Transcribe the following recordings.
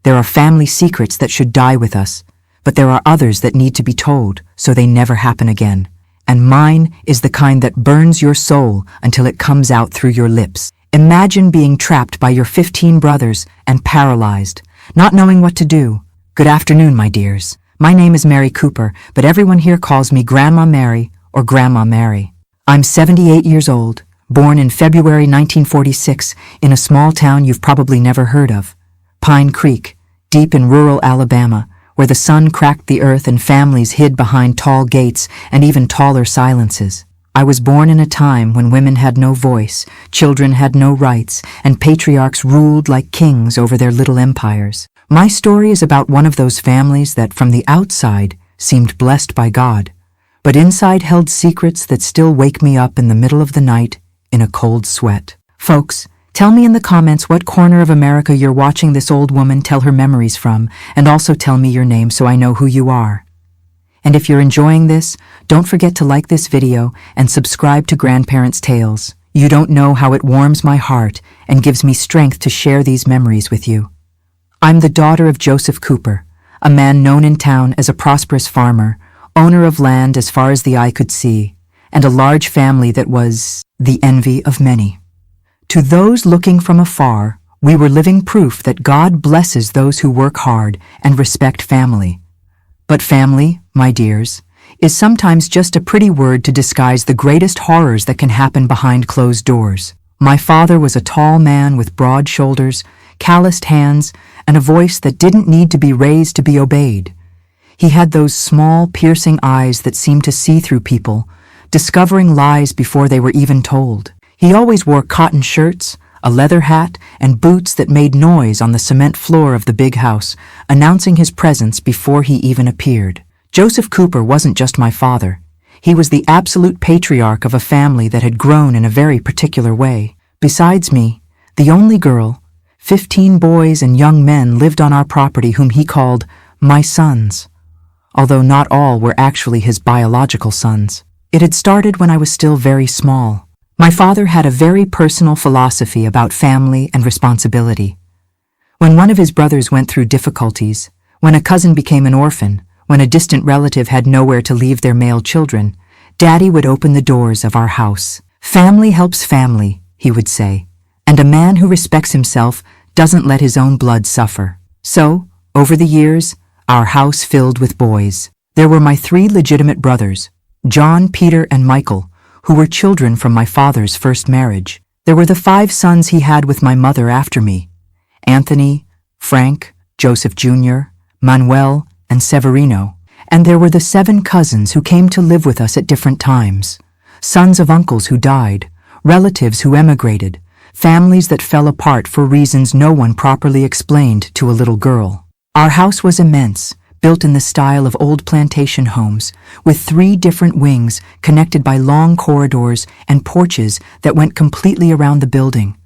There are family secrets that should die with us, but there are others that need to be told so they never happen again. And mine is the kind that burns your soul until it comes out through your lips. Imagine being trapped by your 15 brothers and paralyzed, not knowing what to do. Good afternoon, my dears. My name is Mary Cooper, but everyone here calls me Grandma Mary or Grandma Mary. I'm 78 years old, born in February 1946 in a small town you've probably never heard of, Pine Creek, deep in rural Alabama, where the sun cracked the earth and families hid behind tall gates and even taller silences. I was born in a time when women had no voice, children had no rights, and patriarchs ruled like kings over their little empires. My story is about one of those families that from the outside seemed blessed by God, but inside held secrets that still wake me up in the middle of the night in a cold sweat. Folks, tell me in the comments what corner of America you're watching this old woman tell her memories from, and also tell me your name so I know who you are. And if you're enjoying this, don't forget to like this video and subscribe to Grandparents' Tales. You don't know how it warms my heart and gives me strength to share these memories with you. I'm the daughter of Joseph Cooper, a man known in town as a prosperous farmer, owner of land as far as the eye could see, and a large family that was the envy of many. To those looking from afar, we were living proof that God blesses those who work hard and respect family. But family, my dears, is sometimes just a pretty word to disguise the greatest horrors that can happen behind closed doors. My father was a tall man with broad shoulders, calloused hands, and a voice that didn't need to be raised to be obeyed. He had those small, piercing eyes that seemed to see through people, discovering lies before they were even told. He always wore cotton shirts, a leather hat, and boots that made noise on the cement floor of the big house, announcing his presence before he even appeared. Joseph Cooper wasn't just my father. He was the absolute patriarch of a family that had grown in a very particular way. Besides me, the only girl, 15 boys and young men lived on our property whom he called my sons, although not all were actually his biological sons. It had started when I was still very small. My father had a very personal philosophy about family and responsibility. When one of his brothers went through difficulties, when a cousin became an orphan, when a distant relative had nowhere to leave their male children, Daddy would open the doors of our house. Family helps family, he would say, and a man who respects himself doesn't let his own blood suffer. So, over the years, our house filled with boys. There were my 3 legitimate brothers, John, Peter, and Michael, who were children from my father's first marriage. There were the 5 sons he had with my mother after me, Anthony, Frank, Joseph Jr., Manuel, and Severino. And there were the 7 cousins who came to live with us at different times, sons of uncles who died, relatives who emigrated, families that fell apart for reasons no one properly explained to a little girl. Our house was immense, built in the style of old plantation homes, with 3 different wings connected by long corridors and porches that went completely around the building.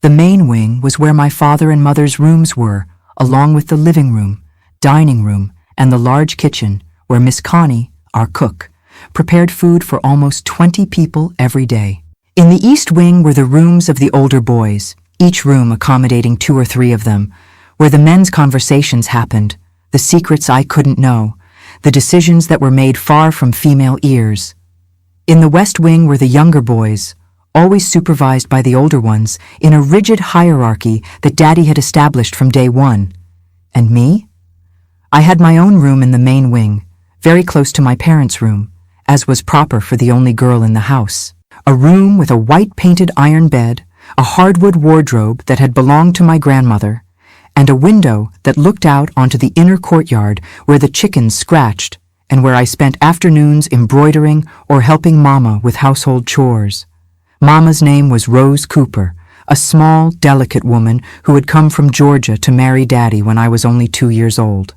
The main wing was where my father and mother's rooms were, along with the living room, dining room, and the large kitchen where Miss Connie, our cook, prepared food for almost 20 people every day. In the east wing were the rooms of the older boys, each room accommodating 2 or 3 of them, where the men's conversations happened, the secrets I couldn't know, the decisions that were made far from female ears. In the west wing were the younger boys, always supervised by the older ones, in a rigid hierarchy that Daddy had established from day one. And me? I had my own room in the main wing, very close to my parents' room, as was proper for the only girl in the house. A room with a white-painted iron bed, a hardwood wardrobe that had belonged to my grandmother, and a window that looked out onto the inner courtyard where the chickens scratched and where I spent afternoons embroidering or helping Mama with household chores. Mama's name was Rose Cooper, a small, delicate woman who had come from Georgia to marry Daddy when I was only 2 years old.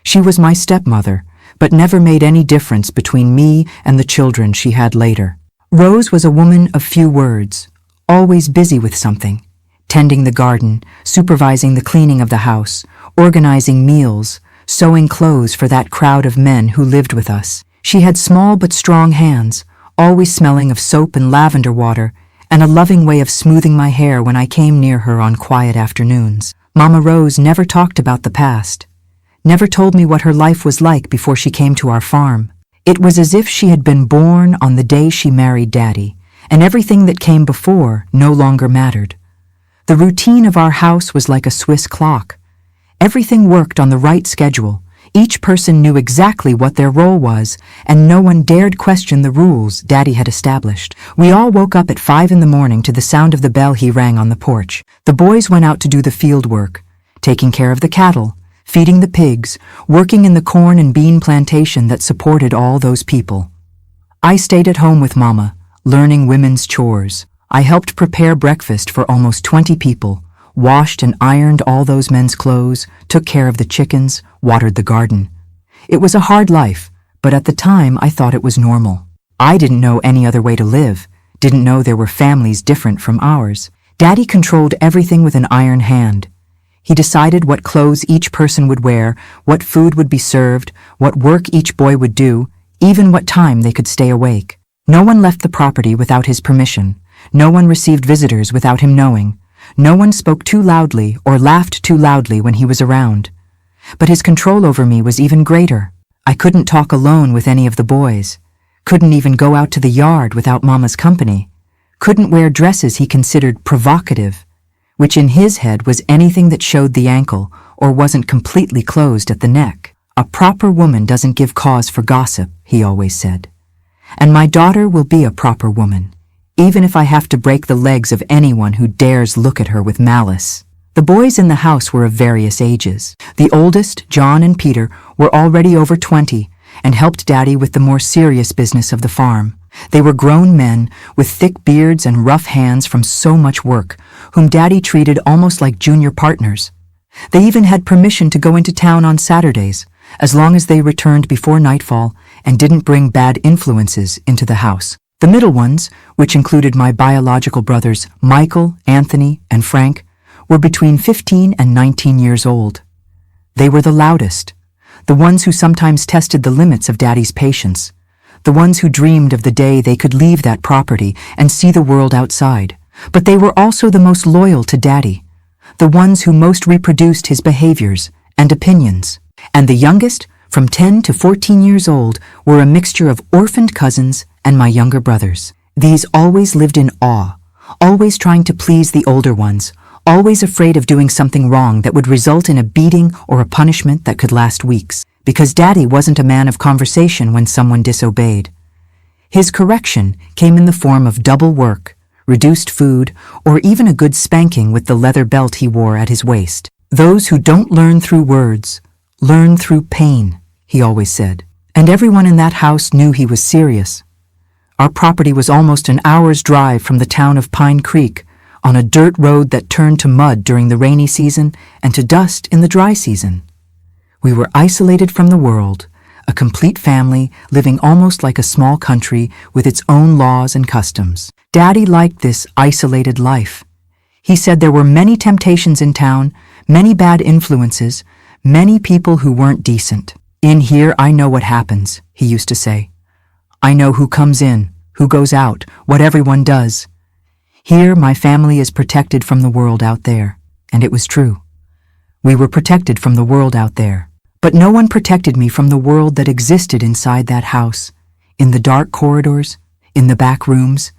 She was my stepmother, but never made any difference between me and the children she had later. Rose was a woman of few words, always busy with something, tending the garden, supervising the cleaning of the house, organizing meals, sewing clothes for that crowd of men who lived with us. She had small but strong hands, always smelling of soap and lavender water, and a loving way of smoothing my hair when I came near her on quiet afternoons. Mama Rose never talked about the past, never told me what her life was like before she came to our farm. It was as if she had been born on the day she married Daddy, and everything that came before no longer mattered. The routine of our house was like a Swiss clock. Everything worked on the right schedule. Each person knew exactly what their role was, and no one dared question the rules Daddy had established. We all woke up at 5 in the morning to the sound of the bell he rang on the porch. The boys went out to do the field work, taking care of the cattle, feeding the pigs, working in the corn and bean plantation that supported all those people. I stayed at home with Mama, learning women's chores. I helped prepare breakfast for almost 20 people, washed and ironed all those men's clothes, took care of the chickens, watered the garden. It was a hard life, but at the time I thought it was normal. I didn't know any other way to live, didn't know there were families different from ours. Daddy controlled everything with an iron hand. He decided what clothes each person would wear, what food would be served, what work each boy would do, even what time they could stay awake. No one left the property without his permission. No one received visitors without him knowing. No one spoke too loudly or laughed too loudly when he was around. But his control over me was even greater. I couldn't talk alone with any of the boys. Couldn't even go out to the yard without Mama's company. Couldn't wear dresses he considered provocative, which in his head was anything that showed the ankle or wasn't completely closed at the neck. A proper woman doesn't give cause for gossip, he always said. And my daughter will be a proper woman, even if I have to break the legs of anyone who dares look at her with malice. The boys in the house were of various ages. The oldest, John and Peter, were already over 20 and helped Daddy with the more serious business of the farm. They were grown men with thick beards and rough hands from so much work, whom Daddy treated almost like junior partners. They even had permission to go into town on Saturdays, as long as they returned before nightfall and didn't bring bad influences into the house. The middle ones, which included my biological brothers Michael, Anthony, and Frank, were between 15 and 19 years old. They were the loudest, the ones who sometimes tested the limits of Daddy's patience, the ones who dreamed of the day they could leave that property and see the world outside. But they were also the most loyal to Daddy, the ones who most reproduced his behaviors and opinions. And the youngest, from 10 to 14 years old, were a mixture of orphaned cousins and my younger brothers. These always lived in awe, always trying to please the older ones, always afraid of doing something wrong that would result in a beating or a punishment that could last weeks, because Daddy wasn't a man of conversation when someone disobeyed. His correction came in the form of double work, reduced food, or even a good spanking with the leather belt he wore at his waist. Those who don't learn through words, learn through pain, he always said. And everyone in that house knew he was serious. Our property was almost an hour's drive from the town of Pine Creek, on a dirt road that turned to mud during the rainy season and to dust in the dry season. We were isolated from the world, a complete family living almost like a small country with its own laws and customs. Daddy liked this isolated life. He said there were many temptations in town, many bad influences, many people who weren't decent. In here I know what happens, he used to say. I know who comes in, who goes out, what everyone does. Here my family is protected from the world out there, and it was true. We were protected from the world out there, but no one protected me from the world that existed inside that house, in the dark corridors, in the back rooms,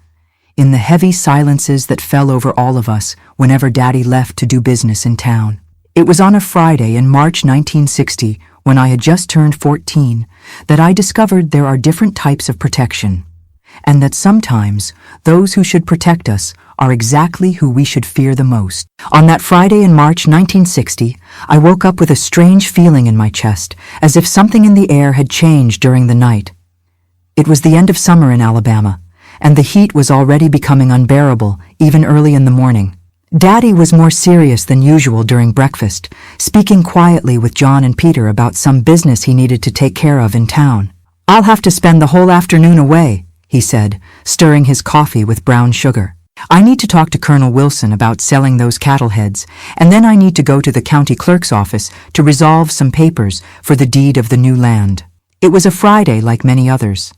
in the heavy silences that fell over all of us whenever Daddy left to do business in town. It was on a Friday in March 1960, when I had just turned 14, that I discovered there are different types of protection, and that sometimes those who should protect us are exactly who we should fear the most. On that Friday in March 1960, I woke up with a strange feeling in my chest, as if something in the air had changed during the night. It was the end of summer in Alabama, and the heat was already becoming unbearable, even early in the morning. Daddy was more serious than usual during breakfast, speaking quietly with John and Peter about some business he needed to take care of in town. "I'll have to spend the whole afternoon away," he said, stirring his coffee with brown sugar. "I need to talk to Colonel Wilson about selling those cattle heads, and then I need to go to the county clerk's office to resolve some papers for the deed of the new land." It was a Friday like many others.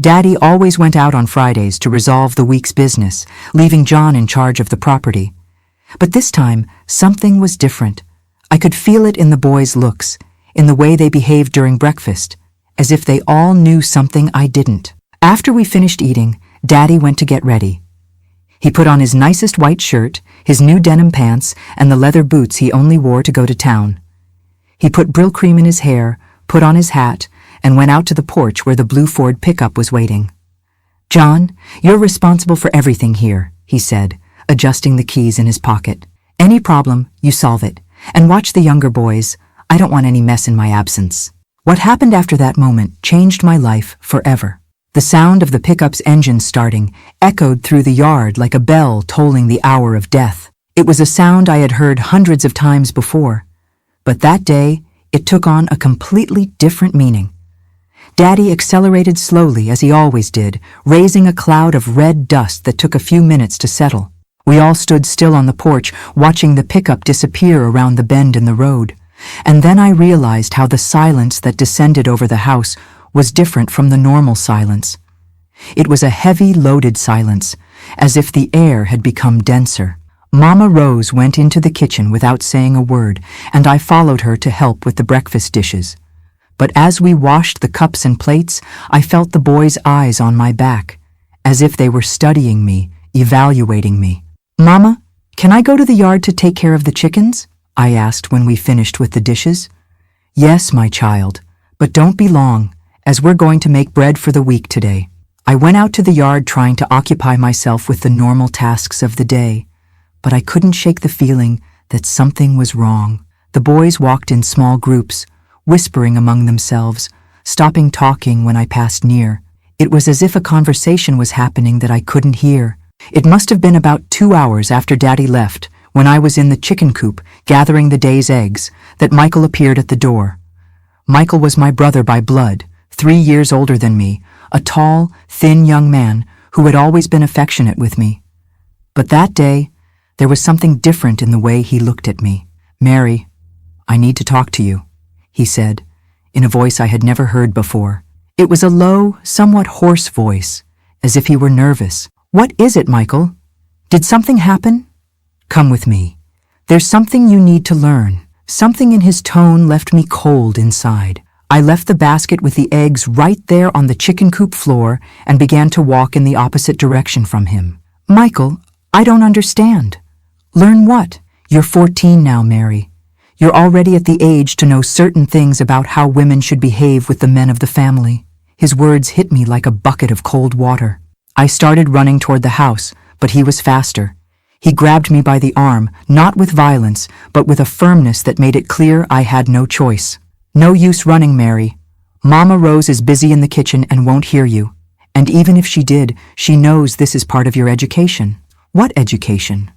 Daddy always went out on Fridays to resolve the week's business, leaving John in charge of the property. But this time, something was different. I could feel it in the boys' looks, in the way they behaved during breakfast, as if they all knew something I didn't. After we finished eating, Daddy went to get ready. He put on his nicest white shirt, his new denim pants, and the leather boots he only wore to go to town. He put Brill cream in his hair, put on his hat, and went out to the porch where the blue Ford pickup was waiting. "John, you're responsible for everything here," he said, adjusting the keys in his pocket. "Any problem, you solve it. And watch the younger boys. I don't want any mess in my absence." What happened after that moment changed my life forever. The sound of the pickup's engine starting echoed through the yard like a bell tolling the hour of death. It was a sound I had heard hundreds of times before, but that day it took on a completely different meaning. Daddy accelerated slowly, as he always did, raising a cloud of red dust that took a few minutes to settle. We all stood still on the porch, watching the pickup disappear around the bend in the road. And then I realized how the silence that descended over the house was different from the normal silence. It was a heavy, loaded silence, as if the air had become denser. Mama Rose went into the kitchen without saying a word, and I followed her to help with the breakfast dishes. But as we washed the cups and plates, I felt the boys' eyes on my back, as if they were studying me, evaluating me. "Mama, can I go to the yard to take care of the chickens?" I asked when we finished with the dishes. "Yes, my child, but don't be long, as we're going to make bread for the week today." I went out to the yard trying to occupy myself with the normal tasks of the day, but I couldn't shake the feeling that something was wrong. The boys walked in small groups, whispering among themselves, stopping talking when I passed near. It was as if a conversation was happening that I couldn't hear. It must have been about 2 hours after Daddy left, when I was in the chicken coop gathering the day's eggs, that Michael appeared at the door. Michael was my brother by blood, 3 years older than me, a tall, thin young man who had always been affectionate with me. But that day, there was something different in the way he looked at me. "Mary, I need to talk to you," he said, in a voice I had never heard before. It was a low, somewhat hoarse voice, as if he were nervous. "What is it, Michael? Did something happen? Come with me. There's something you need to learn." Something in his tone left me cold inside. I left the basket with the eggs right there on the chicken coop floor and began to walk in the opposite direction from him. "Michael, I don't understand." "Learn what? You're 14 now, Mary. You're already at the age to know certain things about how women should behave with the men of the family." His words hit me like a bucket of cold water. I started running toward the house, but he was faster. He grabbed me by the arm, not with violence, but with a firmness that made it clear I had no choice. "No use running, Mary. Mama Rose is busy in the kitchen and won't hear you. And even if she did, she knows this is part of your education." "What education?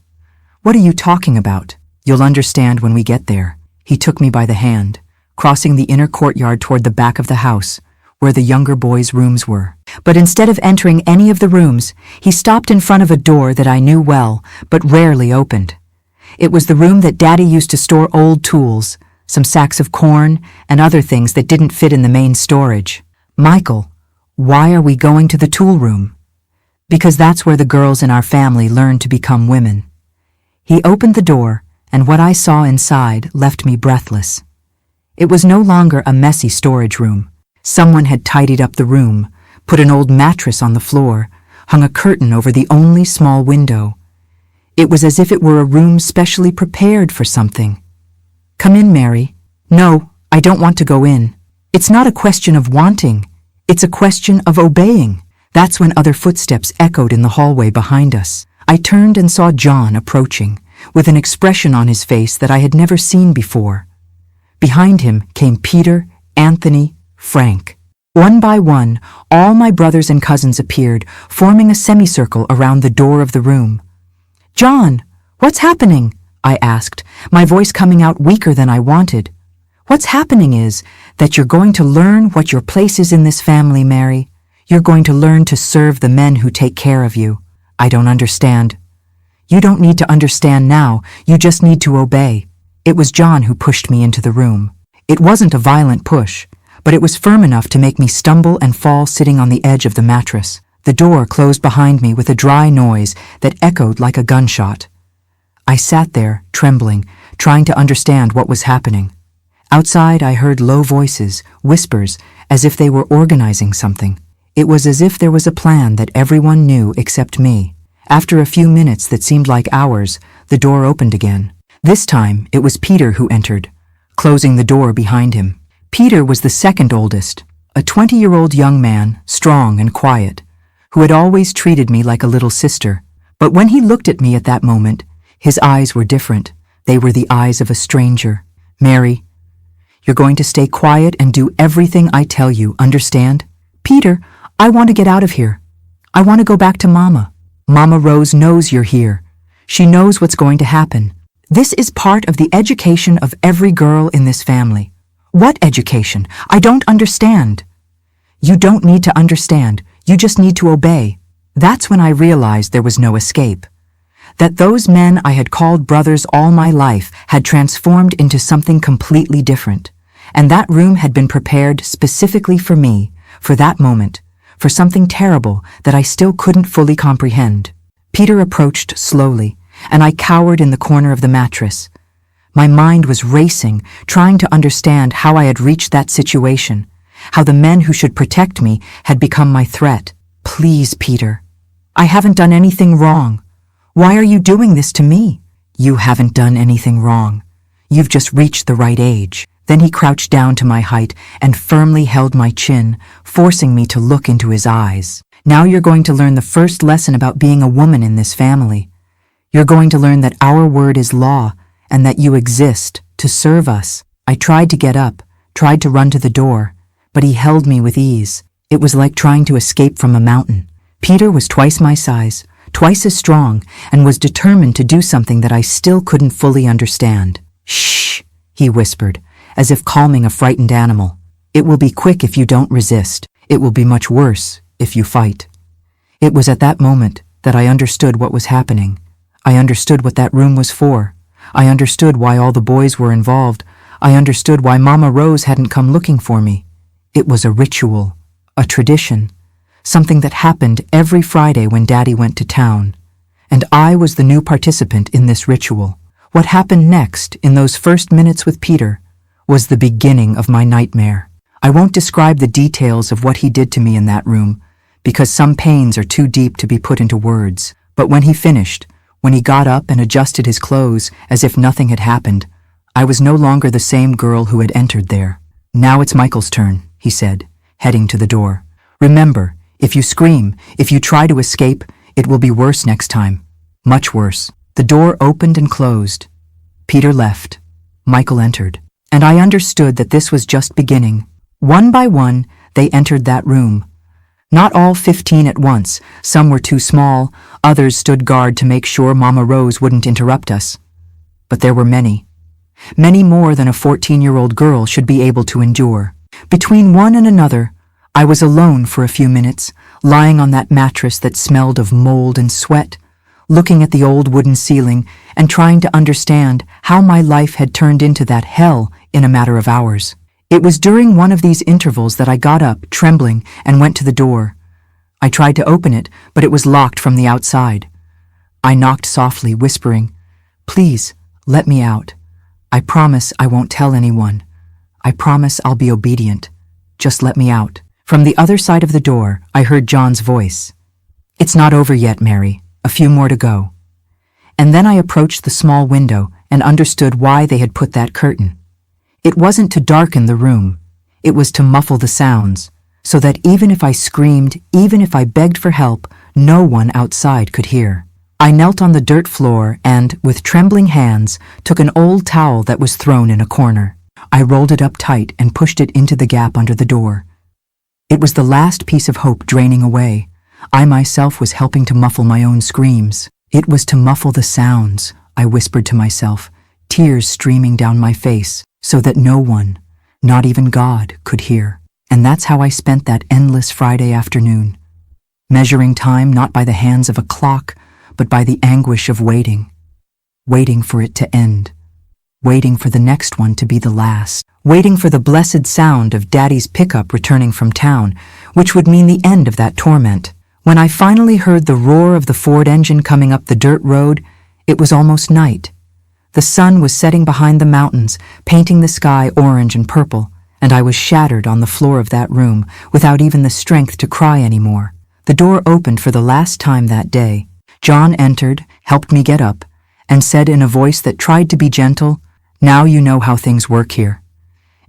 What are you talking about?" "You'll understand when we get there." He took me by the hand, crossing the inner courtyard toward the back of the house, where the younger boys' rooms were. But instead of entering any of the rooms, he stopped in front of a door that I knew well, but rarely opened. It was the room that Daddy used to store old tools, some sacks of corn, and other things that didn't fit in the main storage. "Michael, why are we going to the tool room?" "Because that's where the girls in our family learn to become women." He opened the door, and what I saw inside left me breathless. It was no longer a messy storage room. Someone had tidied up the room, put an old mattress on the floor, hung a curtain over the only small window. It was as if it were a room specially prepared for something. "Come in, Mary." "No, I don't want to go in." "It's not a question of wanting. It's a question of obeying." That's when other footsteps echoed in the hallway behind us. I turned and saw John approaching, with an expression on his face that I had never seen before. Behind him came Peter, Anthony, Frank. One by one, all my brothers and cousins appeared, forming a semicircle around the door of the room. "John, what's happening?" I asked, my voice coming out weaker than I wanted. "What's happening is that you're going to learn what your place is in this family, Mary. You're going to learn to serve the men who take care of you." "I don't understand." "You don't need to understand now, you just need to obey." It was John who pushed me into the room. It wasn't a violent push, but it was firm enough to make me stumble and fall sitting on the edge of the mattress. The door closed behind me with a dry noise that echoed like a gunshot. I sat there, trembling, trying to understand what was happening. Outside, I heard low voices, whispers, as if they were organizing something. It was as if there was a plan that everyone knew except me. After a few minutes that seemed like hours, the door opened again. This time, it was Peter who entered, closing the door behind him. Peter was the second oldest, a 20-year-old young man, strong and quiet, who had always treated me like a little sister. But when he looked at me at that moment, his eyes were different. They were the eyes of a stranger. "Mary, you're going to stay quiet and do everything I tell you, understand?" "Peter, I want to get out of here. I want to go back to Mama. Mama Rose knows you're here. She knows what's going to happen. This is part of the education of every girl in this family." "What education? I don't understand." "You don't need to understand. You just need to obey." That's when I realized there was no escape. That those men I had called brothers all my life had transformed into something completely different. And that room had been prepared specifically for me, for that moment, for something terrible that I still couldn't fully comprehend. Peter approached slowly, and I cowered in the corner of the mattress. My mind was racing, trying to understand how I had reached that situation, how the men who should protect me had become my threat. "Please, Peter. I haven't done anything wrong. Why are you doing this to me?" "You haven't done anything wrong. You've just reached the right age." Then he crouched down to my height and firmly held my chin, forcing me to look into his eyes. "Now you're going to learn the first lesson about being a woman in this family. You're going to learn that our word is law and that you exist to serve us." I tried to get up, tried to run to the door, but he held me with ease. It was like trying to escape from a mountain. Peter was twice my size, twice as strong, and was determined to do something that I still couldn't fully understand. "Shh," he whispered, as if calming a frightened animal. "It will be quick if you don't resist. It will be much worse if you fight." It was at that moment that I understood what was happening. I understood what that room was for. I understood why all the boys were involved. I understood why Mama Rose hadn't come looking for me. It was a ritual, a tradition, something that happened every Friday when Daddy went to town. And I was the new participant in this ritual. What happened next, in those first minutes with Peter, was the beginning of my nightmare. I won't describe the details of what he did to me in that room, because some pains are too deep to be put into words. But when he finished, when he got up and adjusted his clothes as if nothing had happened, I was no longer the same girl who had entered there. "Now it's Michael's turn," he said, heading to the door. "Remember, if you scream, if you try to escape, it will be worse next time. Much worse." The door opened and closed. Peter left. Michael entered. And I understood that this was just beginning. One by one, they entered that room. Not all 15 at once. Some were too small. Others stood guard to make sure Mama Rose wouldn't interrupt us. But there were many. Many more than a 14-year-old girl should be able to endure. Between one and another, I was alone for a few minutes, lying on that mattress that smelled of mold and sweat, looking at the old wooden ceiling and trying to understand how my life had turned into that hell in a matter of hours. It was during one of these intervals that I got up, trembling, and went to the door. I tried to open it, but it was locked from the outside. I knocked softly, whispering, "Please, let me out. I promise I won't tell anyone. I promise I'll be obedient. Just let me out." From the other side of the door, I heard John's voice. "It's not over yet, Mary. A few more to go." And then I approached the small window and understood why they had put that curtain. It wasn't to darken the room. It was to muffle the sounds, so that even if I screamed, even if I begged for help, no one outside could hear. I knelt on the dirt floor and, with trembling hands, took an old towel that was thrown in a corner. I rolled it up tight and pushed it into the gap under the door. It was the last piece of hope draining away. I myself was helping to muffle my own screams. It was to muffle the sounds, I whispered to myself, tears streaming down my face, so that no one, not even God, could hear. And that's how I spent that endless Friday afternoon, measuring time not by the hands of a clock, but by the anguish of waiting. Waiting for it to end. Waiting for the next one to be the last. Waiting for the blessed sound of Daddy's pickup returning from town, which would mean the end of that torment. When I finally heard the roar of the Ford engine coming up the dirt road, It was almost night. The sun was setting behind the mountains, painting the sky orange and purple, and I was shattered on the floor of that room without even the strength to cry anymore. The door opened for the last time that day. John entered, helped me get up, and said in a voice that tried to be gentle, "Now you know how things work here.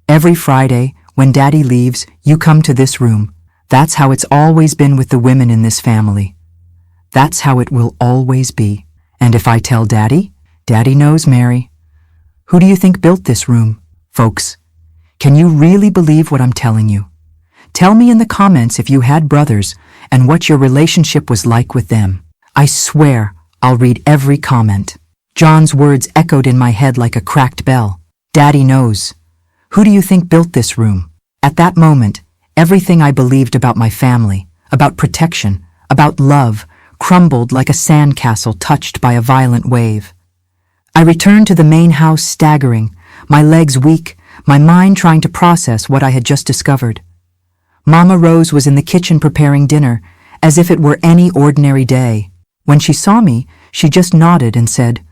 Every Friday, when Daddy leaves, you come to this room. That's how it's always been with the women in this family. That's how it will always be. And if I tell Daddy, Daddy knows Mary. Who do you think built this room, folks? Can you really believe what I'm telling you? Tell me in the comments if you had brothers and what your relationship was like with them. I swear I'll read every comment." John's words echoed in my head like a cracked bell. Daddy knows. Who do you think built this room? At that moment, everything I believed about my family, about protection, about love, crumbled like a sandcastle touched by a violent wave. I returned to the main house staggering, my legs weak, my mind trying to process what I had just discovered. Mama Rose was in the kitchen preparing dinner, as if it were any ordinary day. When she saw me, she just nodded and said,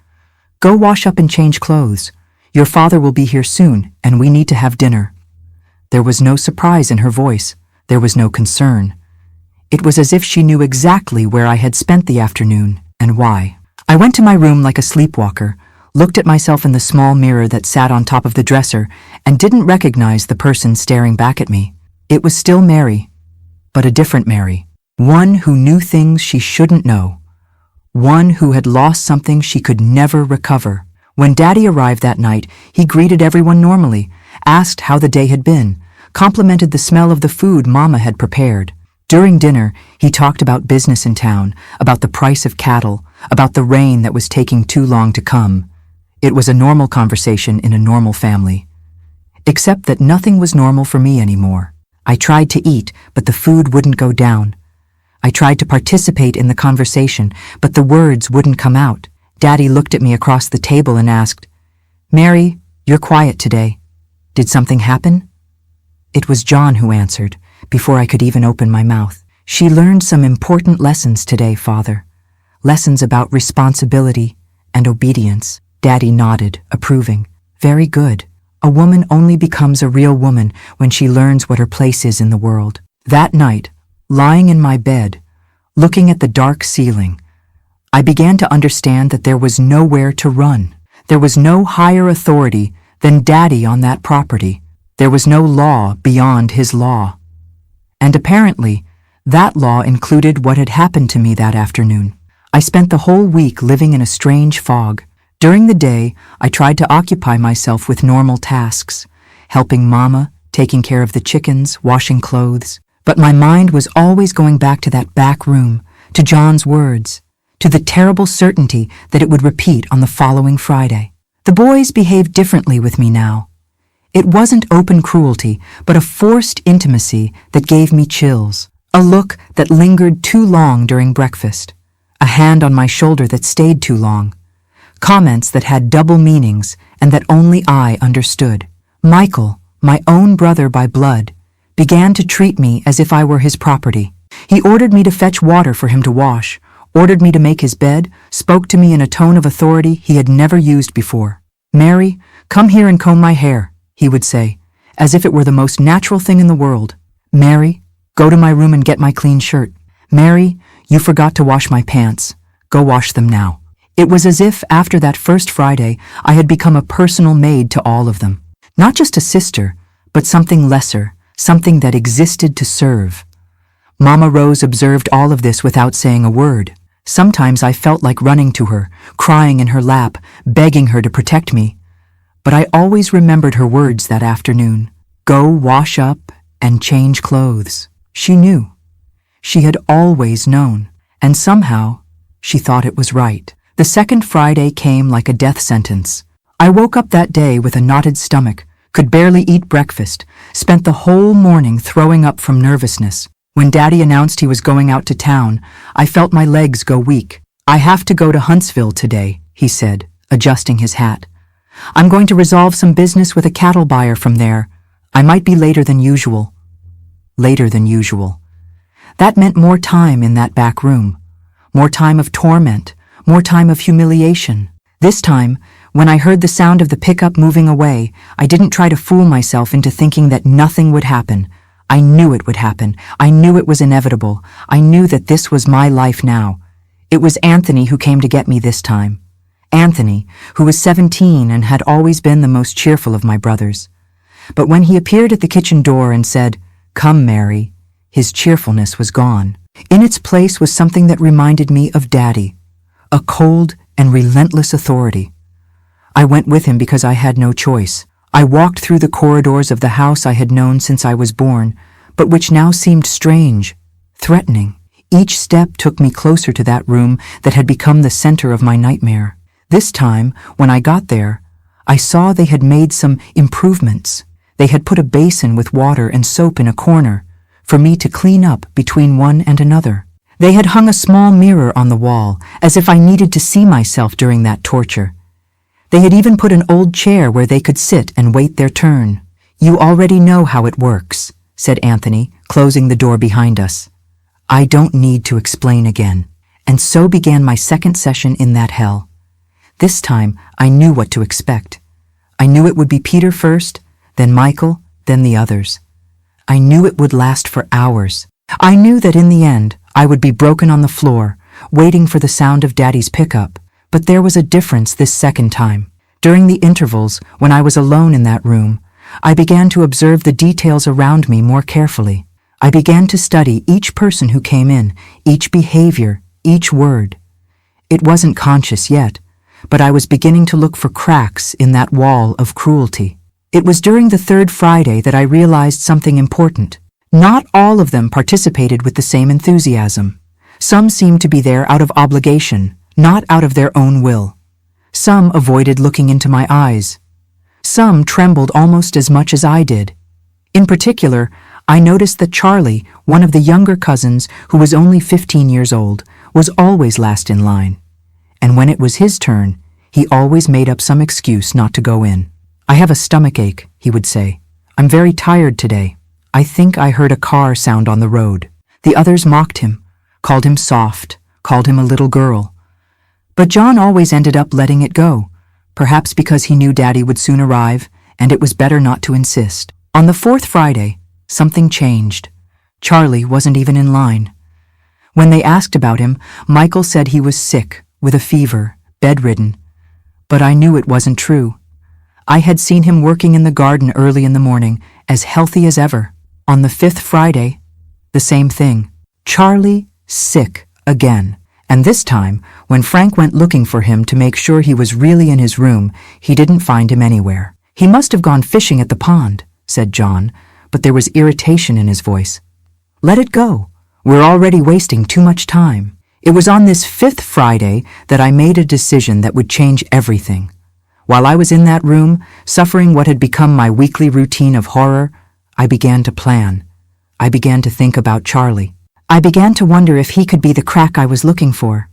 "Go wash up and change clothes. Your father will be here soon, and we need to have dinner." There was no surprise in her voice. There was no concern. It was as if she knew exactly where I had spent the afternoon and why. I went to my room like a sleepwalker, looked at myself in the small mirror that sat on top of the dresser, and didn't recognize the person staring back at me. It was still Mary, but a different Mary. One who knew things she shouldn't know. One who had lost something she could never recover. When Daddy arrived that night, he greeted everyone normally, asked how the day had been, complimented the smell of the food Mama had prepared. During dinner, he talked about business in town, about the price of cattle, about the rain that was taking too long to come. It was a normal conversation in a normal family. Except that nothing was normal for me anymore. I tried to eat, but the food wouldn't go down. I tried to participate in the conversation, but the words wouldn't come out. Daddy looked at me across the table and asked, "Mary, you're quiet today. Did something happen?" It was John who answered, before I could even open my mouth. "She learned some important lessons today, Father. Lessons about responsibility and obedience." Daddy nodded, approving. "Very good. A woman only becomes a real woman when she learns what her place is in the world." That night, lying in my bed, looking at the dark ceiling, I began to understand that there was nowhere to run. There was no higher authority than Daddy on that property. There was no law beyond his law. And apparently, that law included what had happened to me that afternoon. I spent the whole week living in a strange fog. During the day, I tried to occupy myself with normal tasks, helping Mama, taking care of the chickens, washing clothes. But my mind was always going back to that back room, to John's words, to the terrible certainty that it would repeat on the following Friday. The boys behaved differently with me now. It wasn't open cruelty, but a forced intimacy that gave me chills, a look that lingered too long during breakfast, a hand on my shoulder that stayed too long, comments that had double meanings and that only I understood. Michael, my own brother by blood, began to treat me as if I were his property. He ordered me to fetch water for him to wash, ordered me to make his bed, spoke to me in a tone of authority he had never used before. "Mary, come here and comb my hair," he would say, as if it were the most natural thing in the world. "Mary, go to my room and get my clean shirt. Mary, you forgot to wash my pants. Go wash them now." It was as if after that first Friday, I had become a personal maid to all of them. Not just a sister, but something lesser, something that existed to serve. Mama Rose observed all of this without saying a word. Sometimes I felt like running to her, crying in her lap, begging her to protect me. But I always remembered her words that afternoon. Go wash up and change clothes. She knew. She had always known. And somehow, she thought it was right. The second Friday came like a death sentence. I woke up that day with a knotted stomach, could barely eat breakfast, spent the whole morning throwing up from nervousness. When Daddy announced he was going out to town, I felt my legs go weak. "I have to go to Huntsville today," he said, adjusting his hat. "I'm going to resolve some business with a cattle buyer from there. I might be later than usual." Later than usual. That meant more time in that back room. More time of torment, more time of humiliation. This time, when I heard the sound of the pickup moving away, I didn't try to fool myself into thinking that nothing would happen. I knew it would happen. I knew it was inevitable. I knew that this was my life now. It was Anthony who came to get me this time. Anthony, who was 17 and had always been the most cheerful of my brothers. But when he appeared at the kitchen door and said, "Come, Mary," his cheerfulness was gone. In its place was something that reminded me of Daddy, a cold and relentless authority. I went with him because I had no choice. I walked through the corridors of the house I had known since I was born, but which now seemed strange, threatening. Each step took me closer to that room that had become the center of my nightmare. This time, when I got there, I saw they had made some improvements. They had put a basin with water and soap in a corner for me to clean up between one and another. They had hung a small mirror on the wall, as if I needed to see myself during that torture. They had even put an old chair where they could sit and wait their turn. "You already know how it works," said Anthony, closing the door behind us. "I don't need to explain again." And so began my second session in that hell. This time, I knew what to expect. I knew it would be Peter first, then Michael, then the others. I knew it would last for hours. I knew that in the end, I would be broken on the floor, waiting for the sound of Daddy's pickup. But there was a difference this second time. During the intervals, when I was alone in that room, I began to observe the details around me more carefully. I began to study each person who came in, each behavior, each word. It wasn't conscious yet, but I was beginning to look for cracks in that wall of cruelty. It was during the third Friday that I realized something important. Not all of them participated with the same enthusiasm. Some seemed to be there out of obligation, not out of their own will. Some avoided looking into my eyes. Some trembled almost as much as I did. In particular, I noticed that Charlie, one of the younger cousins who was only 15 years old, was always last in line. And when it was his turn, he always made up some excuse not to go in. "I have a stomachache," he would say. "I'm very tired today. I think I heard a car sound on the road." The others mocked him, called him soft, called him a little girl. But John always ended up letting it go, perhaps because he knew Daddy would soon arrive, and it was better not to insist. On the fourth Friday, something changed. Charlie wasn't even in line. When they asked about him, Michael said he was sick, with a fever, bedridden. But I knew it wasn't true. I had seen him working in the garden early in the morning, as healthy as ever. On the fifth Friday, the same thing. Charlie sick again. And this time, when Frank went looking for him to make sure he was really in his room, he didn't find him anywhere. "He must have gone fishing at the pond," said John, but there was irritation in his voice. "Let it go. We're already wasting too much time." It was on this fifth Friday that I made a decision that would change everything. While I was in that room, suffering what had become my weekly routine of horror, I began to plan. I began to think about Charlie. I began to wonder if he could be the crack I was looking for.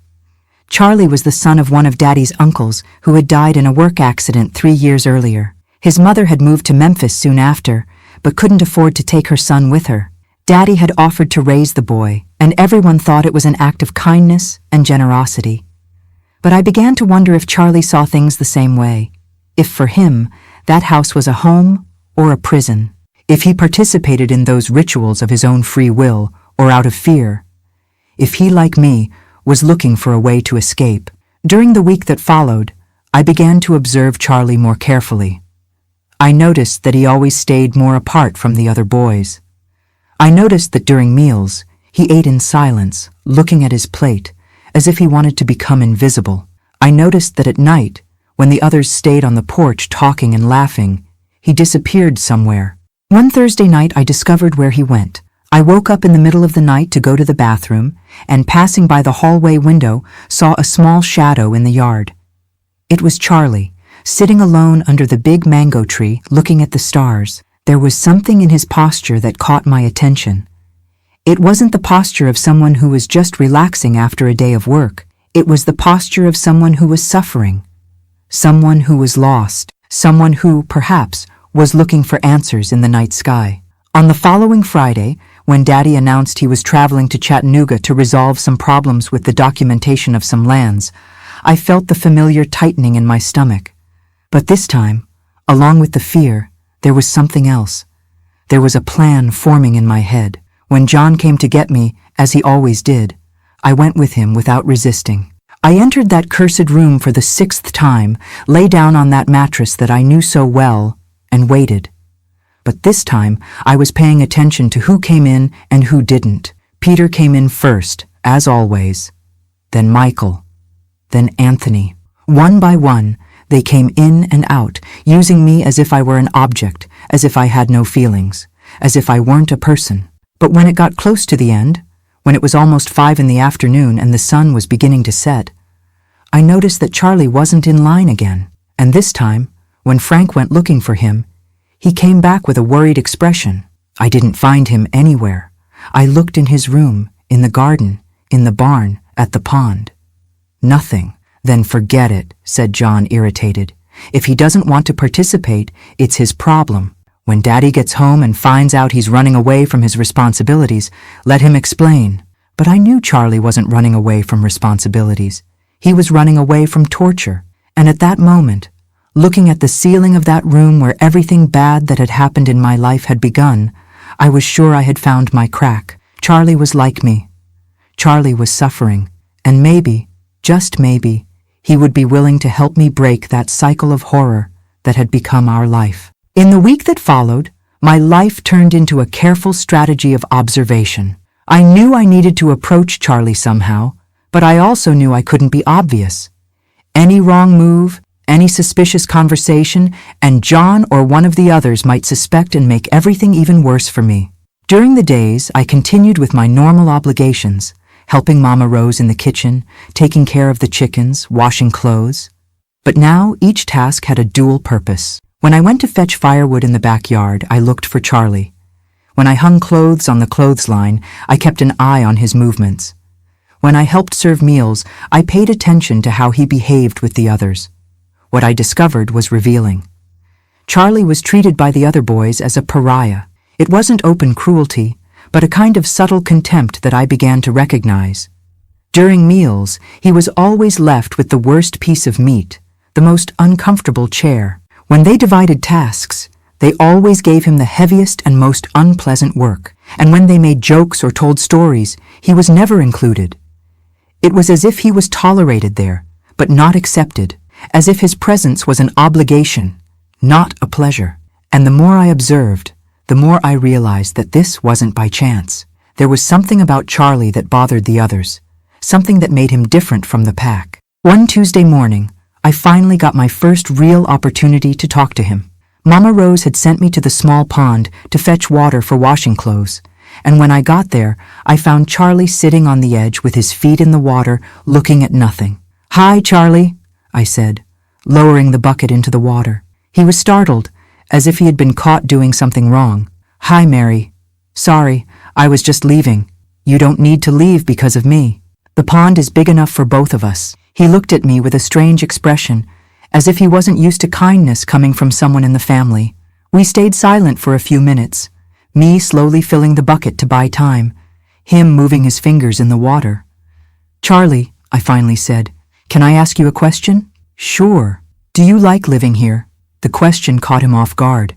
Charlie was the son of one of Daddy's uncles who had died in a work accident 3 years earlier. His mother had moved to Memphis soon after, but couldn't afford to take her son with her. Daddy had offered to raise the boy, and everyone thought it was an act of kindness and generosity. But I began to wonder if Charlie saw things the same way, if for him that house was a home or a prison, if he participated in those rituals of his own free will or out of fear, if he, like me, was looking for a way to escape. During the week that followed, I began to observe Charlie more carefully. I noticed that he always stayed more apart from the other boys. I noticed that during meals, he ate in silence, looking at his plate, as if he wanted to become invisible. I noticed that at night, when the others stayed on the porch talking and laughing, he disappeared somewhere. One Thursday night I discovered where he went. I woke up in the middle of the night to go to the bathroom, and passing by the hallway window, saw a small shadow in the yard. It was Charlie, sitting alone under the big mango tree, looking at the stars. There was something in his posture that caught my attention. It wasn't the posture of someone who was just relaxing after a day of work. It was the posture of someone who was suffering, someone who was lost, someone who, perhaps, was looking for answers in the night sky. On the following Friday, when Daddy announced he was traveling to Chattanooga to resolve some problems with the documentation of some lands, I felt the familiar tightening in my stomach. But this time, along with the fear, there was something else. There was a plan forming in my head. When John came to get me, as he always did, I went with him without resisting. I entered that cursed room for the 6th time, lay down on that mattress that I knew so well, and waited. But this time, I was paying attention to who came in and who didn't. Peter came in first, as always. Then Michael. Then Anthony. One by one, they came in and out, using me as if I were an object, as if I had no feelings, as if I weren't a person. But when it got close to the end, when it was almost 5 in the afternoon and the sun was beginning to set, I noticed that Charlie wasn't in line again. And this time, when Frank went looking for him, he came back with a worried expression. I didn't find him anywhere. I looked in his room, in the garden, in the barn, at the pond. Nothing. Then forget it, said John, irritated. If he doesn't want to participate, it's his problem. When Daddy gets home and finds out he's running away from his responsibilities, let him explain. But I knew Charlie wasn't running away from responsibilities. He was running away from torture. And at that moment, looking at the ceiling of that room where everything bad that had happened in my life had begun, I was sure I had found my crack. Charlie was like me. Charlie was suffering. And maybe, just maybe, he would be willing to help me break that cycle of horror that had become our life. In the week that followed, my life turned into a careful strategy of observation. I knew I needed to approach Charlie somehow, but I also knew I couldn't be obvious. Any wrong move, any suspicious conversation, and John or one of the others might suspect and make everything even worse for me. During the days, I continued with my normal obligations, helping Mama Rose in the kitchen, taking care of the chickens, washing clothes. But now each task had a dual purpose. When I went to fetch firewood in the backyard, I looked for Charlie. When I hung clothes on the clothesline, I kept an eye on his movements. When I helped serve meals, I paid attention to how he behaved with the others. What I discovered was revealing. Charlie was treated by the other boys as a pariah. It wasn't open cruelty, but a kind of subtle contempt that I began to recognize. During meals, he was always left with the worst piece of meat, the most uncomfortable chair. When they divided tasks, they always gave him the heaviest and most unpleasant work, and when they made jokes or told stories, he was never included. It was as if he was tolerated there, but not accepted, as if his presence was an obligation, not a pleasure. And the more I observed, the more I realized that this wasn't by chance. There was something about Charlie that bothered the others, something that made him different from the pack. One Tuesday morning, I finally got my first real opportunity to talk to him. Mama Rose had sent me to the small pond to fetch water for washing clothes, and when I got there, I found Charlie sitting on the edge with his feet in the water, looking at nothing. "Hi, Charlie," I said, lowering the bucket into the water. He was startled, as if he had been caught doing something wrong. "Hi, Mary. Sorry, I was just leaving. You don't need to leave because of me. The pond is big enough for both of us." He looked at me with a strange expression, as if he wasn't used to kindness coming from someone in the family. We stayed silent for a few minutes, me slowly filling the bucket to buy time, him moving his fingers in the water. "Charlie," I finally said, "can I ask you a question?" "Sure." "Do you like living here?" The question caught him off guard.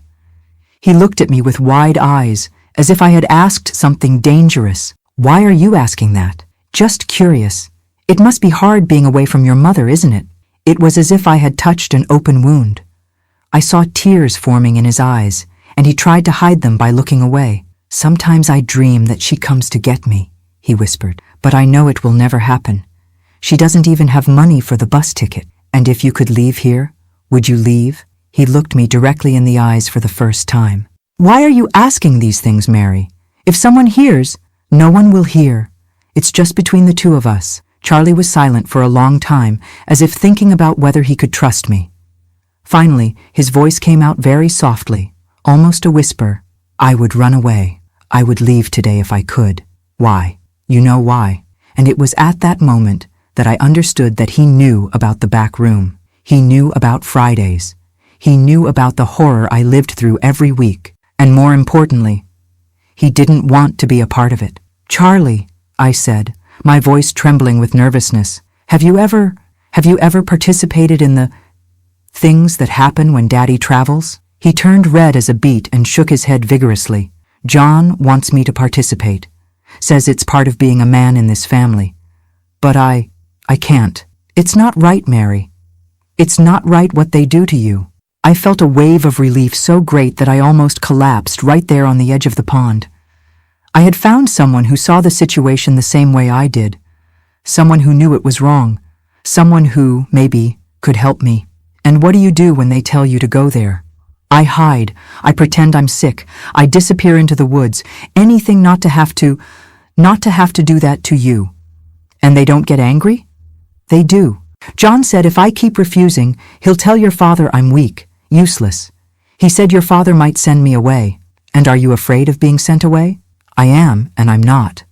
He looked at me with wide eyes, as if I had asked something dangerous. "Why are you asking that?" "Just curious. It must be hard being away from your mother, isn't it?" It was as if I had touched an open wound. I saw tears forming in his eyes, and he tried to hide them by looking away. "Sometimes I dream that she comes to get me," he whispered, "but I know it will never happen. She doesn't even have money for the bus ticket. And if you could leave here, would you leave?" He looked me directly in the eyes for the first time. "Why are you asking these things, Mary? If someone hears, no one will hear. It's just between the two of us." Charlie was silent for a long time, as if thinking about whether he could trust me. Finally, his voice came out very softly, almost a whisper. "I would run away. I would leave today if I could." "Why?" "You know why." And it was at that moment that I understood that he knew about the back room. He knew about Fridays. He knew about the horror I lived through every week. And more importantly, he didn't want to be a part of it. "Charlie," I said, my voice trembling with nervousness, have you ever Have you ever participated in the things that happen when Daddy travels? He turned red as a beet and shook his head vigorously. John wants me to participate. Says it's part of being a man in this family. But I can't. It's not right, Mary. It's not right what they do to you. I felt a wave of relief so great that I almost collapsed right there on the edge of the pond. I had found someone who saw the situation the same way I did. Someone who knew it was wrong. Someone who, maybe, could help me. And what do you do when they tell you to go there? I hide. I pretend I'm sick. I disappear into the woods. Anything not to have to do that to you. And they don't get angry? They do. John said if I keep refusing, he'll tell your father I'm weak, useless. He said your father might send me away. And are you afraid of being sent away? I am, and I'm not.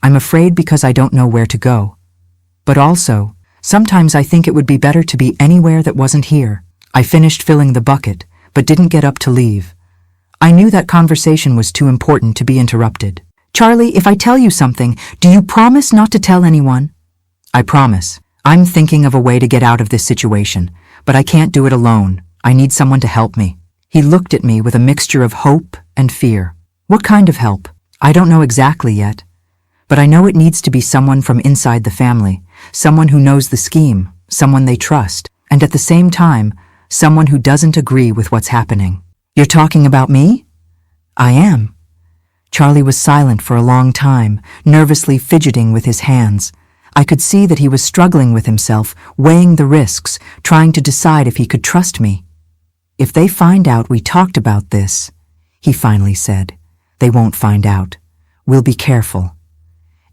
I'm afraid because I don't know where to go. But also, sometimes I think it would be better to be anywhere that wasn't here. I finished filling the bucket, but didn't get up to leave. I knew that conversation was too important to be interrupted. Charlie, if I tell you something, do you promise not to tell anyone? I promise. I'm thinking of a way to get out of this situation, but I can't do it alone. I need someone to help me. He looked at me with a mixture of hope and fear. What kind of help? I don't know exactly yet, but I know it needs to be someone from inside the family, someone who knows the scheme, someone they trust, and at the same time, someone who doesn't agree with what's happening. You're talking about me? I am. Charlie was silent for a long time, nervously fidgeting with his hands. I could see that he was struggling with himself, weighing the risks, trying to decide if he could trust me. If they find out we talked about this, he finally said, they won't find out. We'll be careful.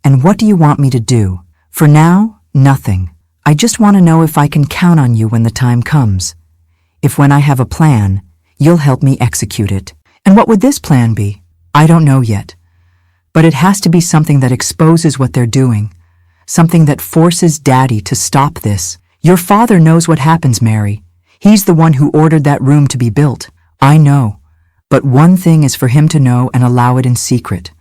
And what do you want me to do? For now, nothing. I just want to know if I can count on you when the time comes. If when I have a plan, you'll help me execute it. And what would this plan be? I don't know yet. But it has to be something that exposes what they're doing. Something that forces Daddy to stop this. Your father knows what happens, Mary. He's the one who ordered that room to be built. I know. But one thing is for him to know and allow it in secret.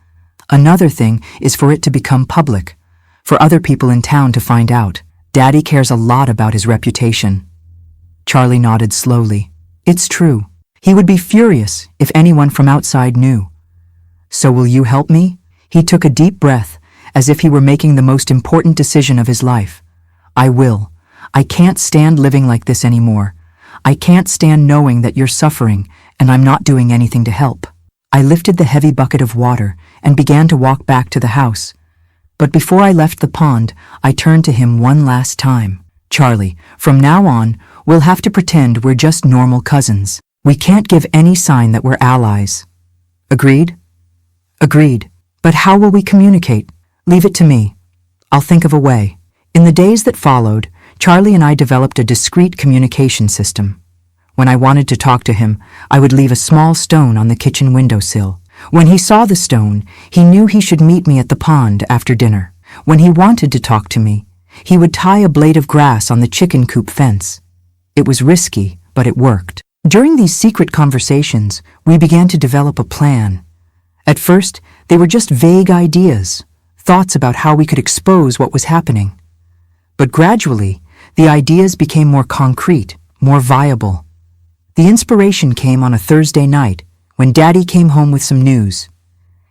Another thing is for it to become public, for other people in town to find out. Daddy cares a lot about his reputation. Charlie nodded slowly. It's true. He would be furious if anyone from outside knew. So will you help me? He took a deep breath, as if he were making the most important decision of his life. I will. I can't stand living like this anymore. I can't stand knowing that you're suffering and I'm not doing anything to help. I lifted the heavy bucket of water and began to walk back to the house. But before I left the pond, I turned to him one last time. Charlie, from now on, we'll have to pretend we're just normal cousins. We can't give any sign that we're allies. Agreed? Agreed. But how will we communicate? Leave it to me. I'll think of a way. In the days that followed, Charlie and I developed a discreet communication system. When I wanted to talk to him, I would leave a small stone on the kitchen windowsill. When he saw the stone, he knew he should meet me at the pond after dinner. When he wanted to talk to me, he would tie a blade of grass on the chicken coop fence. It was risky, but it worked. During these secret conversations, we began to develop a plan. At first, they were just vague ideas, thoughts about how we could expose what was happening. But gradually, the ideas became more concrete, more viable. The inspiration came on a Thursday night when Daddy came home with some news.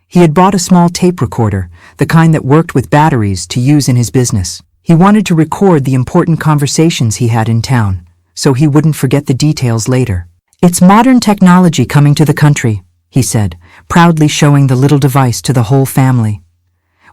He had brought a small tape recorder, the kind that worked with batteries, to use in his business. He wanted to record the important conversations he had in town, so he wouldn't forget the details later. It's modern technology coming to the country, he said, proudly showing the little device to the whole family.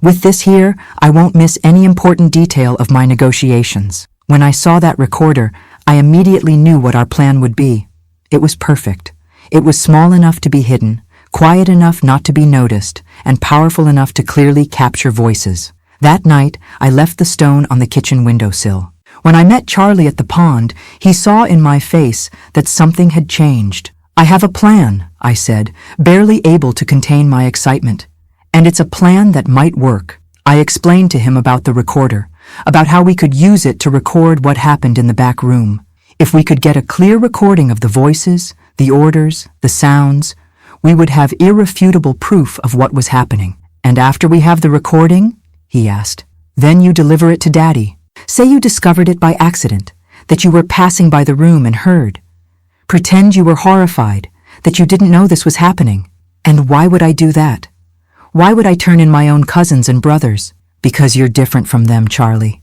With this here, I won't miss any important detail of my negotiations. When I saw that recorder, I immediately knew what our plan would be. It was perfect. It was small enough to be hidden, quiet enough not to be noticed, and powerful enough to clearly capture voices. That night, I left the stone on the kitchen windowsill. When I met Charlie at the pond, he saw in my face that something had changed. I have a plan, I said, barely able to contain my excitement. And it's a plan that might work. I explained to him about the recorder, about how we could use it to record what happened in the back room. If we could get a clear recording of the voices, the orders, the sounds, we would have irrefutable proof of what was happening. And after we have the recording, he asked, then you deliver it to Daddy. Say you discovered it by accident, that you were passing by the room and heard. Pretend you were horrified, that you didn't know this was happening. And why would I do that? Why would I turn in my own cousins and brothers? Because you're different from them, Charlie.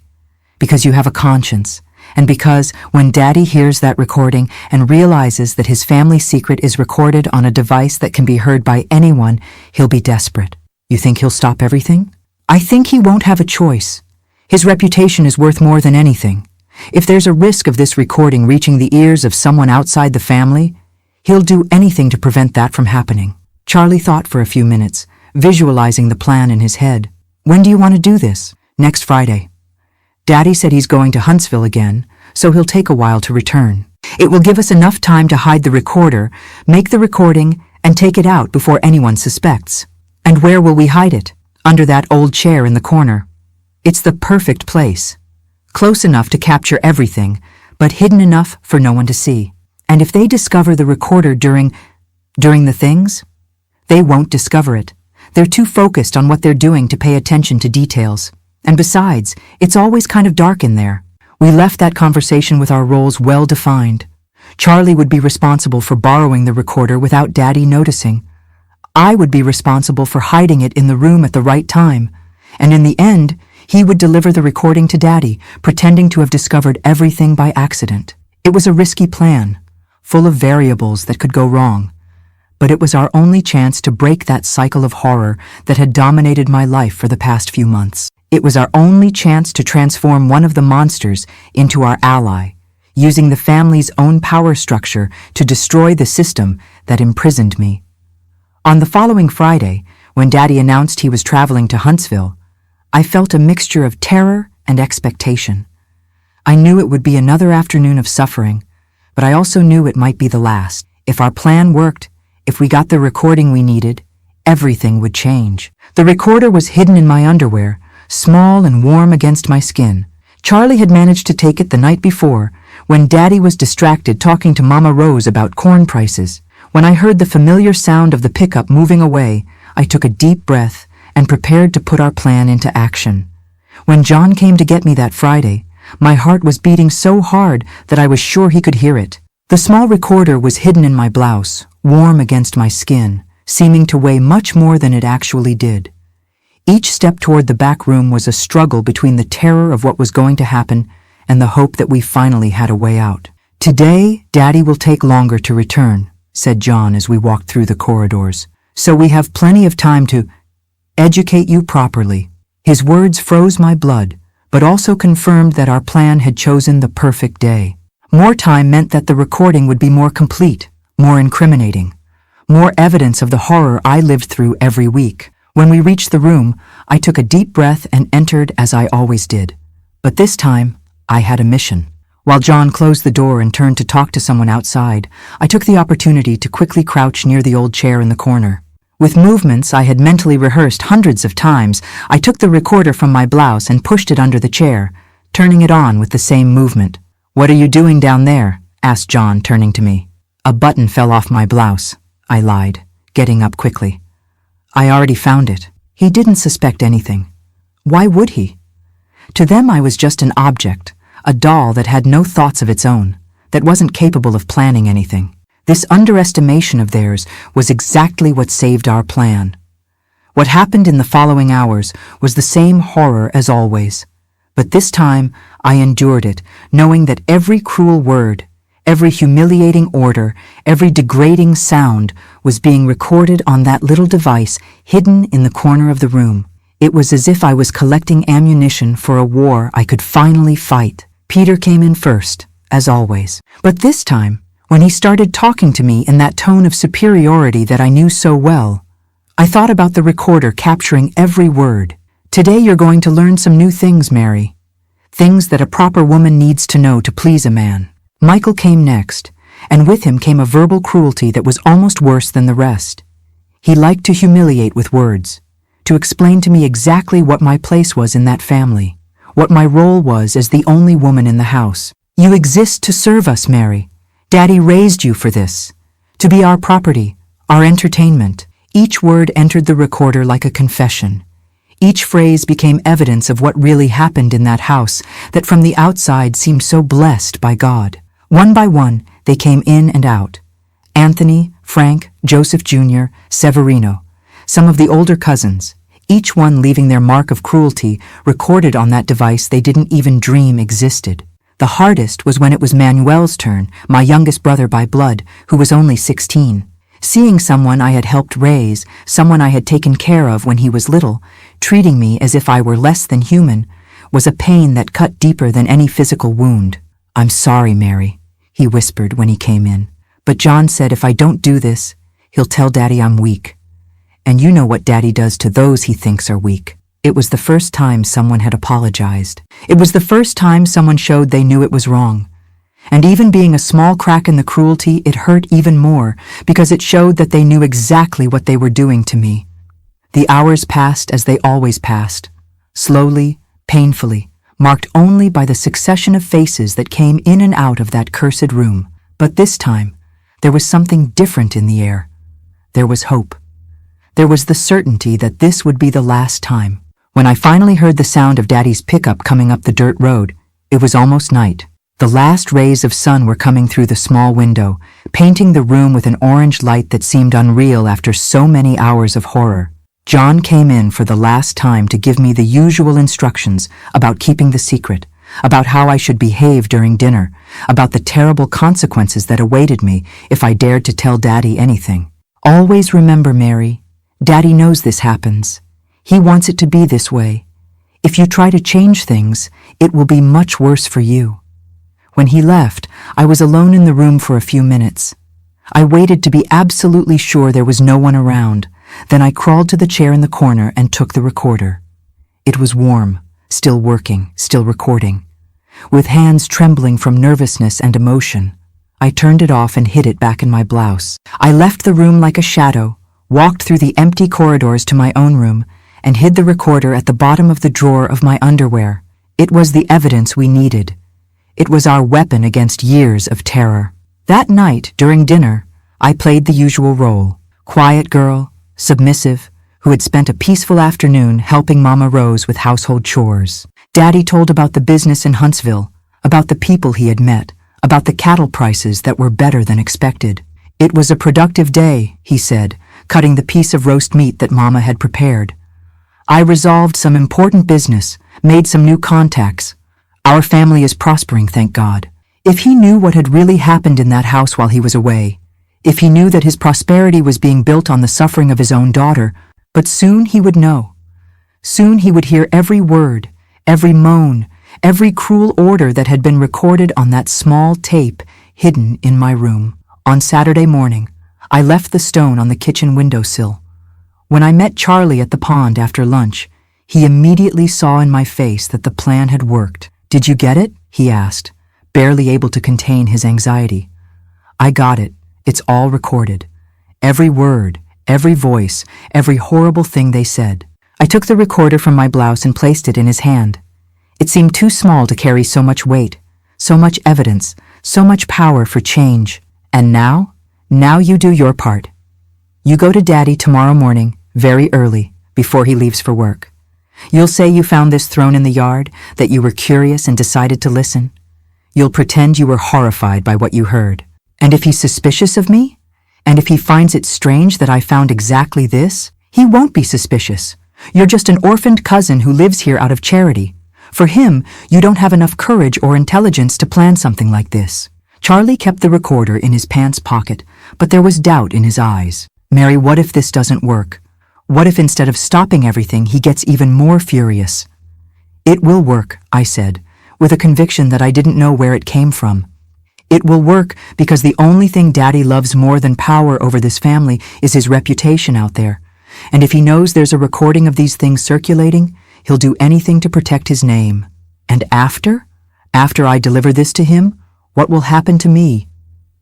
Because you have a conscience. And because when Daddy hears that recording and realizes that his family secret is recorded on a device that can be heard by anyone, he'll be desperate. You think he'll stop everything? I think he won't have a choice. His reputation is worth more than anything. If there's a risk of this recording reaching the ears of someone outside the family, he'll do anything to prevent that from happening. Charlie thought for a few minutes, visualizing the plan in his head. When do you want to do this? Next Friday. Daddy said he's going to Huntsville again, so he'll take a while to return. It will give us enough time to hide the recorder, make the recording, and take it out before anyone suspects. And where will we hide it? Under that old chair in the corner. It's the perfect place. Close enough to capture everything, but hidden enough for no one to see. And if they discover the recorder during the things, they won't discover it. They're too focused on what they're doing to pay attention to details. And besides, it's always kind of dark in there. We left that conversation with our roles well defined. Charlie would be responsible for borrowing the recorder without Daddy noticing. I would be responsible for hiding it in the room at the right time. And in the end, he would deliver the recording to Daddy, pretending to have discovered everything by accident. It was a risky plan, full of variables that could go wrong. But it was our only chance to break that cycle of horror that had dominated my life for the past few months. It was our only chance to transform one of the monsters into our ally, using the family's own power structure to destroy the system that imprisoned me. On the following Friday, when Daddy announced he was traveling to Huntsville, I felt a mixture of terror and expectation. I knew it would be another afternoon of suffering, but I also knew it might be the last. If our plan worked, if we got the recording we needed, everything would change. The recorder was hidden in my underwear, small and warm against my skin. Charlie had managed to take it the night before, when Daddy was distracted talking to Mama Rose about corn prices. When I heard the familiar sound of the pickup moving away, I took a deep breath and prepared to put our plan into action. When John came to get me that Friday, my heart was beating so hard that I was sure he could hear it. The small recorder was hidden in my blouse, warm against my skin, seeming to weigh much more than it actually did. Each step toward the back room was a struggle between the terror of what was going to happen and the hope that we finally had a way out. Today, Daddy will take longer to return, said John as we walked through the corridors. So we have plenty of time to educate you properly. His words froze my blood, but also confirmed that our plan had chosen the perfect day. More time meant that the recording would be more complete, more incriminating, more evidence of the horror I lived through every week. When we reached the room, I took a deep breath and entered as I always did. But this time, I had a mission. While John closed the door and turned to talk to someone outside, I took the opportunity to quickly crouch near the old chair in the corner. With movements I had mentally rehearsed hundreds of times, I took the recorder from my blouse and pushed it under the chair, turning it on with the same movement. "What are you doing down there?" asked John, turning to me. "A button fell off my blouse," I lied, getting up quickly. I already found it. He didn't suspect anything. Why would he? To them I was just an object, a doll that had no thoughts of its own, that wasn't capable of planning anything. This underestimation of theirs was exactly what saved our plan. What happened in the following hours was the same horror as always, but this time I endured it, knowing that every cruel word, every humiliating order, every degrading sound was being recorded on that little device hidden in the corner of the room. It was as if I was collecting ammunition for a war I could finally fight. Peter came in first, as always. But this time, when he started talking to me in that tone of superiority that I knew so well, I thought about the recorder capturing every word. "Today you're going to learn some new things, Mary. Things that a proper woman needs to know to please a man." Michael came next, and with him came a verbal cruelty that was almost worse than the rest. He liked to humiliate with words, to explain to me exactly what my place was in that family, what my role was as the only woman in the house. "You exist to serve us, Mary. Daddy raised you for this, to be our property, our entertainment." Each word entered the recorder like a confession. Each phrase became evidence of what really happened in that house that from the outside seemed so blessed by God. One by one, they came in and out. Anthony, Frank, Joseph Jr., Severino, some of the older cousins, each one leaving their mark of cruelty recorded on that device they didn't even dream existed. The hardest was when it was Manuel's turn, my youngest brother by blood, who was only 16. Seeing someone I had helped raise, someone I had taken care of when he was little, treating me as if I were less than human, was a pain that cut deeper than any physical wound. "I'm sorry, Mary," he whispered when he came in. "But John said if I don't do this, he'll tell Daddy I'm weak. And you know what Daddy does to those he thinks are weak." It was the first time someone had apologized. It was the first time someone showed they knew it was wrong. And even being a small crack in the cruelty, it hurt even more because it showed that they knew exactly what they were doing to me. The hours passed as they always passed, slowly, painfully, marked only by the succession of faces that came in and out of that cursed room. But this time, there was something different in the air. There was hope. There was the certainty that this would be the last time. When I finally heard the sound of Daddy's pickup coming up the dirt road, it was almost night. The last rays of sun were coming through the small window, painting the room with an orange light that seemed unreal after so many hours of horror. John came in for the last time to give me the usual instructions about keeping the secret, about how I should behave during dinner, about the terrible consequences that awaited me if I dared to tell Daddy anything. "Always remember, Mary, Daddy knows this happens. He wants it to be this way. If you try to change things, it will be much worse for you." When he left, I was alone in the room for a few minutes. I waited to be absolutely sure there was no one around. Then I crawled to the chair in the corner and took the recorder. It was warm, still working, still recording. With hands trembling from nervousness and emotion, I turned it off and hid it back in my blouse. I left the room like a shadow, walked through the empty corridors to my own room, and hid the recorder at the bottom of the drawer of my underwear. It was the evidence we needed. It was our weapon against years of terror. That night, during dinner, I played the usual role. Quiet girl, submissive, who had spent a peaceful afternoon helping Mama Rose with household chores. Daddy told about the business in Huntsville, about the people he had met, about the cattle prices that were better than expected. "It was a productive day," he said, cutting the piece of roast meat that Mama had prepared. "I resolved some important business, made some new contacts. Our family is prospering, thank God." If he knew what had really happened in that house while he was away, if he knew that his prosperity was being built on the suffering of his own daughter, but soon he would know. Soon he would hear every word, every moan, every cruel order that had been recorded on that small tape hidden in my room. On Saturday morning, I left the stone on the kitchen windowsill. When I met Charlie at the pond after lunch, he immediately saw in my face that the plan had worked. "Did you get it?" he asked, barely able to contain his anxiety. "I got it. It's all recorded. Every word, every voice, every horrible thing they said." I took the recorder from my blouse and placed it in his hand. It seemed too small to carry so much weight, so much evidence, so much power for change. "And now you do your part. You go to Daddy tomorrow morning, very early, before he leaves for work. You'll say you found this thrown in the yard, that you were curious and decided to listen. You'll pretend you were horrified by what you heard. And if he's suspicious of me, and if he finds it strange that I found exactly this, he won't be suspicious. You're just an orphaned cousin who lives here out of charity. For him, you don't have enough courage or intelligence to plan something like this." Charlie kept the recorder in his pants pocket, but there was doubt in his eyes. "Mary, what if this doesn't work? What if instead of stopping everything, he gets even more furious?" "It will work," I said, with a conviction that I didn't know where it came from. "It will work because the only thing Daddy loves more than power over this family is his reputation out there. And if he knows there's a recording of these things circulating, he'll do anything to protect his name. And after I deliver this to him, what will happen to me?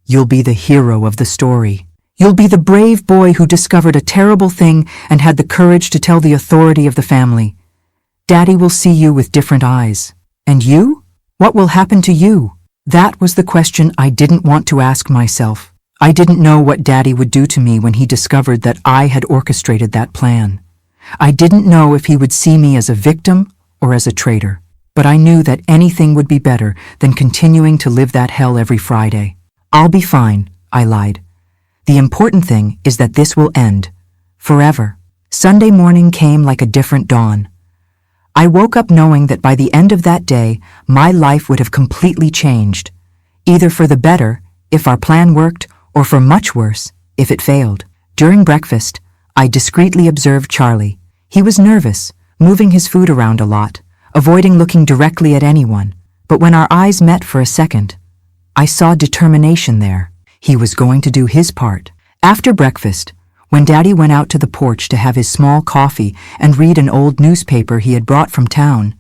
You'll be the hero of the story. You'll be the brave boy who discovered a terrible thing and had the courage to tell the authority of the family. Daddy will see you with different eyes. And you? What will happen to you?" That was the question I didn't want to ask myself. I didn't know what Daddy would do to me when he discovered that I had orchestrated that plan. I didn't know if he would see me as a victim or as a traitor, but I knew that anything would be better than continuing to live that hell every Friday. I'll be fine, I lied. The important thing is that this will end. Forever. Sunday morning came like a different dawn. I woke up knowing that by the end of that day, my life would have completely changed. Either for the better, if our plan worked, or for much worse, if it failed. During breakfast, I discreetly observed Charlie. He was nervous, moving his food around a lot, avoiding looking directly at anyone. But when our eyes met for a second, I saw determination there. He was going to do his part. After breakfast, when Daddy went out to the porch to have his small coffee and read an old newspaper he had brought from town,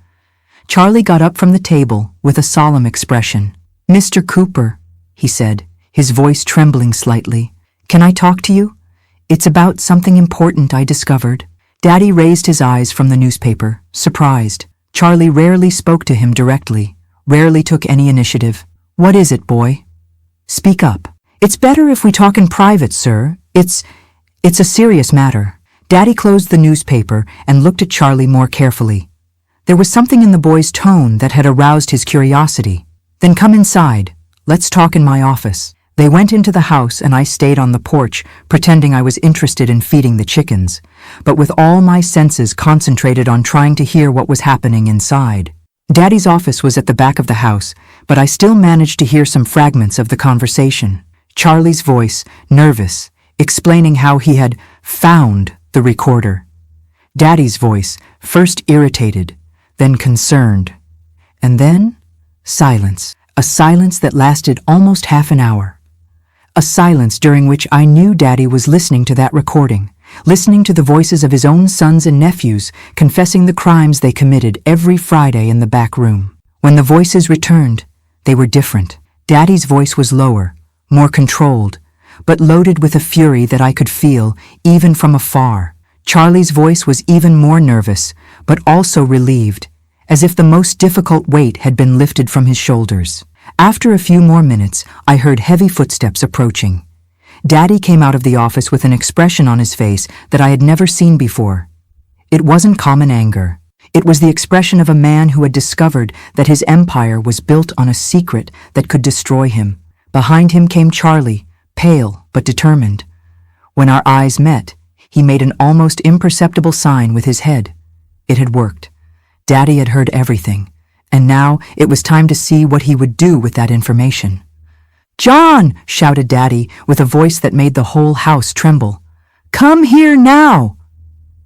Charlie got up from the table with a solemn expression. "Mr. Cooper," he said, his voice trembling slightly, "can I talk to you? It's about something important I discovered." Daddy raised his eyes from the newspaper, surprised. Charlie rarely spoke to him directly, rarely took any initiative. "What is it, boy? Speak up." "It's better if we talk in private, sir. It's a serious matter." Daddy closed the newspaper and looked at Charlie more carefully. There was something in the boy's tone that had aroused his curiosity. "Then come inside. Let's talk in my office." They went into the house and I stayed on the porch, pretending I was interested in feeding the chickens, but with all my senses concentrated on trying to hear what was happening inside. Daddy's office was at the back of the house, but I still managed to hear some fragments of the conversation. Charlie's voice, nervous, explaining how he had found the recorder. Daddy's voice, first irritated, then concerned. And then, silence. A silence that lasted almost half an hour. A silence during which I knew Daddy was listening to that recording, listening to the voices of his own sons and nephews confessing the crimes they committed every Friday in the back room. When the voices returned, they were different. Daddy's voice was lower, more controlled, but loaded with a fury that I could feel even from afar. Charlie's voice was even more nervous, but also relieved, as if the most difficult weight had been lifted from his shoulders. After a few more minutes, I heard heavy footsteps approaching. Daddy came out of the office with an expression on his face that I had never seen before. It wasn't common anger. It was the expression of a man who had discovered that his empire was built on a secret that could destroy him. Behind him came Charlie, pale but determined. When our eyes met, he made an almost imperceptible sign with his head. It had worked. Daddy had heard everything, and now it was time to see what he would do with that information. "John!" shouted Daddy with a voice that made the whole house tremble. "Come here now!"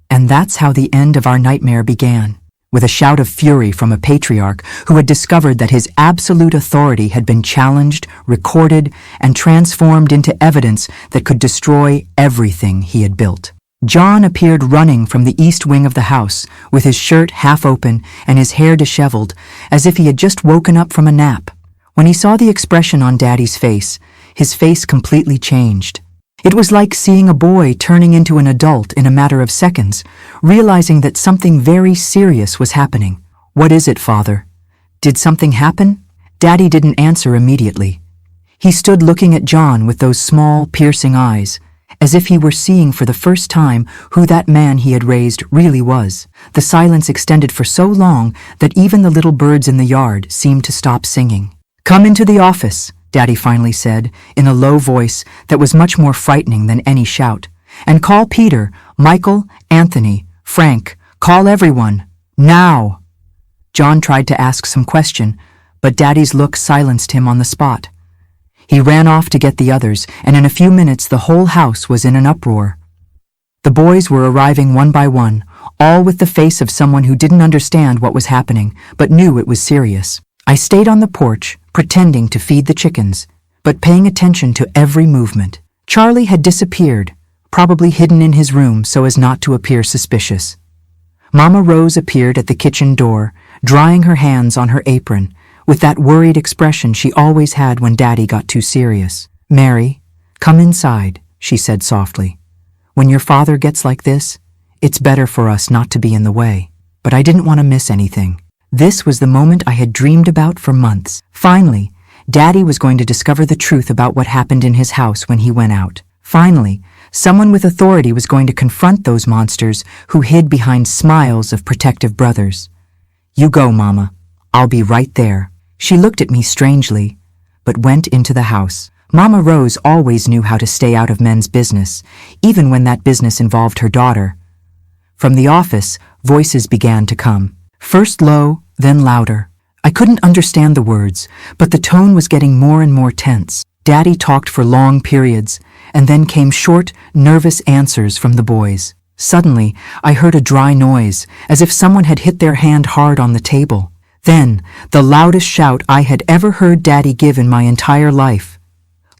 And that's how the end of our nightmare began, with a shout of fury from a patriarch who had discovered that his absolute authority had been challenged, recorded, and transformed into evidence that could destroy everything he had built. John appeared running from the east wing of the house, with his shirt half open and his hair disheveled, as if he had just woken up from a nap. When he saw the expression on Daddy's face, his face completely changed. It was like seeing a boy turning into an adult in a matter of seconds, realizing that something very serious was happening. "What is it, Father? Did something happen?" Daddy didn't answer immediately. He stood looking at John with those small, piercing eyes, as if he were seeing for the first time who that man he had raised really was. The silence extended for so long that even the little birds in the yard seemed to stop singing. "Come into the office," Daddy finally said, in a low voice that was much more frightening than any shout. "And call Peter, Michael, Anthony, Frank. Call everyone. Now!" John tried to ask some question, but Daddy's look silenced him on the spot. He ran off to get the others, and in a few minutes the whole house was in an uproar. The boys were arriving one by one, all with the face of someone who didn't understand what was happening, but knew it was serious. I stayed on the porch, pretending to feed the chickens, but paying attention to every movement. Charlie had disappeared, probably hidden in his room so as not to appear suspicious. Mama Rose appeared at the kitchen door, drying her hands on her apron, with that worried expression she always had when Daddy got too serious. "Mary, come inside," she said softly. "When your father gets like this, it's better for us not to be in the way." But I didn't want to miss anything. This was the moment I had dreamed about for months. Finally, Daddy was going to discover the truth about what happened in his house when he went out. Finally, Someone with authority was going to confront those monsters who hid behind smiles of protective brothers. "You go, Mama. I'll be right there." She looked at me strangely, but went into the house. Mama Rose always knew how to stay out of men's business, even when that business involved her daughter. From the office, voices began to come. First low, then louder. I couldn't understand the words, but the tone was getting more and more tense. Daddy talked for long periods, and then came short, nervous answers from the boys. Suddenly, I heard a dry noise, as if someone had hit their hand hard on the table. Then, the loudest shout I had ever heard Daddy give in my entire life.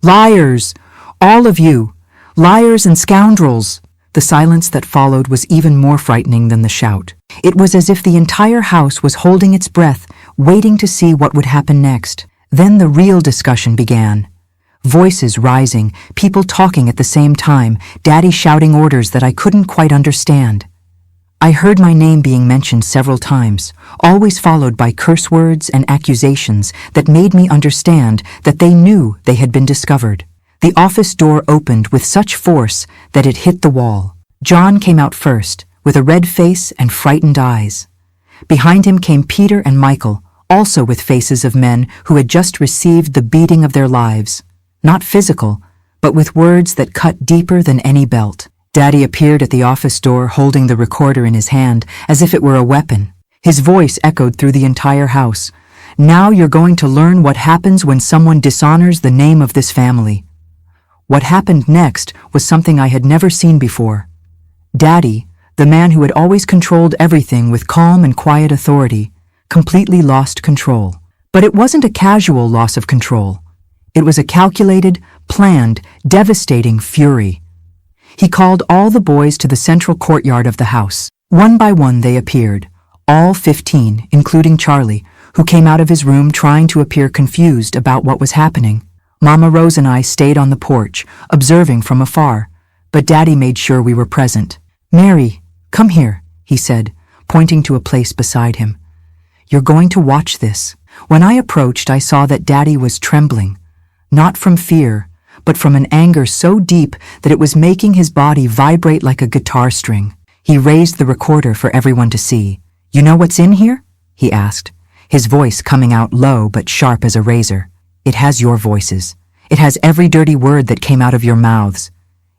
"Liars! All of you! Liars and scoundrels!" The silence that followed was even more frightening than the shout. It was as if the entire house was holding its breath, waiting to see what would happen next. Then the real discussion began. Voices rising, people talking at the same time, Daddy shouting orders that I couldn't quite understand. I heard my name being mentioned several times, always followed by curse words and accusations that made me understand that they knew they had been discovered. The office door opened with such force that it hit the wall. John came out first, with a red face and frightened eyes. Behind him came Peter and Michael, also with faces of men who had just received the beating of their lives. Not physical, but with words that cut deeper than any belt. Daddy appeared at the office door holding the recorder in his hand as if it were a weapon. His voice echoed through the entire house. "Now you're going to learn what happens when someone dishonors the name of this family." What happened next was something I had never seen before. Daddy, the man who had always controlled everything with calm and quiet authority, completely lost control. But it wasn't a casual loss of control. It was a calculated, planned, devastating fury. He called all the boys to the central courtyard of the house. One by one they appeared, all 15, including Charlie, who came out of his room trying to appear confused about what was happening. Mama Rose and I stayed on the porch, observing from afar, but Daddy made sure we were present. "Mary, come here," he said, pointing to a place beside him. "You're going to watch this." When I approached, I saw that Daddy was trembling, not from fear, but from an anger so deep that it was making his body vibrate like a guitar string. He raised the recorder for everyone to see. "You know what's in here?" he asked, his voice coming out low but sharp as a razor. "It has your voices. It has every dirty word that came out of your mouths.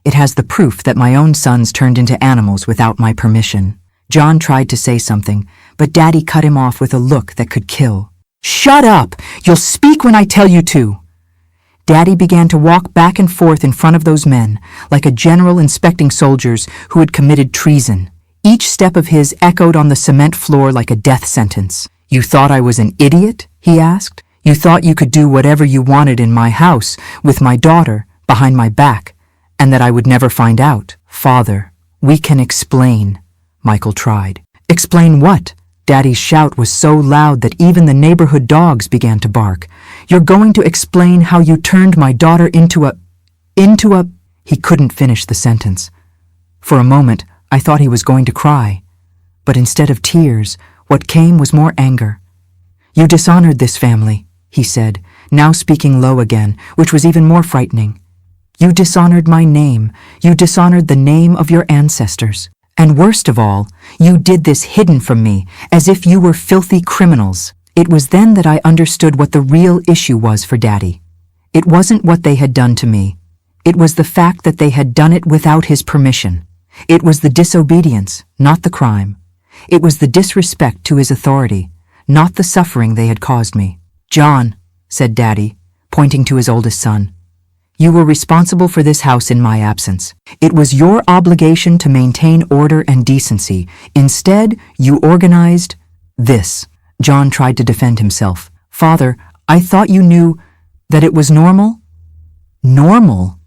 It has the proof that my own sons turned into animals without my permission." John tried to say something, but Daddy cut him off with a look that could kill. "Shut up! You'll speak when I tell you to!" Daddy began to walk back and forth in front of those men, like a general inspecting soldiers who had committed treason. Each step of his echoed on the cement floor like a death sentence. "You thought I was an idiot?" he asked. "You thought you could do whatever you wanted in my house, with my daughter, behind my back, and that I would never find out?" "Father, we can explain," Michael tried. "Explain what?" Daddy's shout was so loud that even the neighborhood dogs began to bark. "You're going to explain how you turned my daughter into a... He couldn't finish the sentence. For a moment, I thought he was going to cry. But instead of tears, what came was more anger. "You dishonored this family," he said, now speaking low again, which was even more frightening. "You dishonored my name. You dishonored the name of your ancestors. And worst of all, you did this hidden from me, as if you were filthy criminals." It was then that I understood what the real issue was for Daddy. It wasn't what they had done to me. It was the fact that they had done it without his permission. It was the disobedience, not the crime. It was the disrespect to his authority, not the suffering they had caused me. "John," said Daddy, pointing to his oldest son, "you were responsible for this house in my absence. It was your obligation to maintain order and decency. Instead, you organized this." John tried to defend himself. "Father, I thought you knew that it was normal." "Normal?"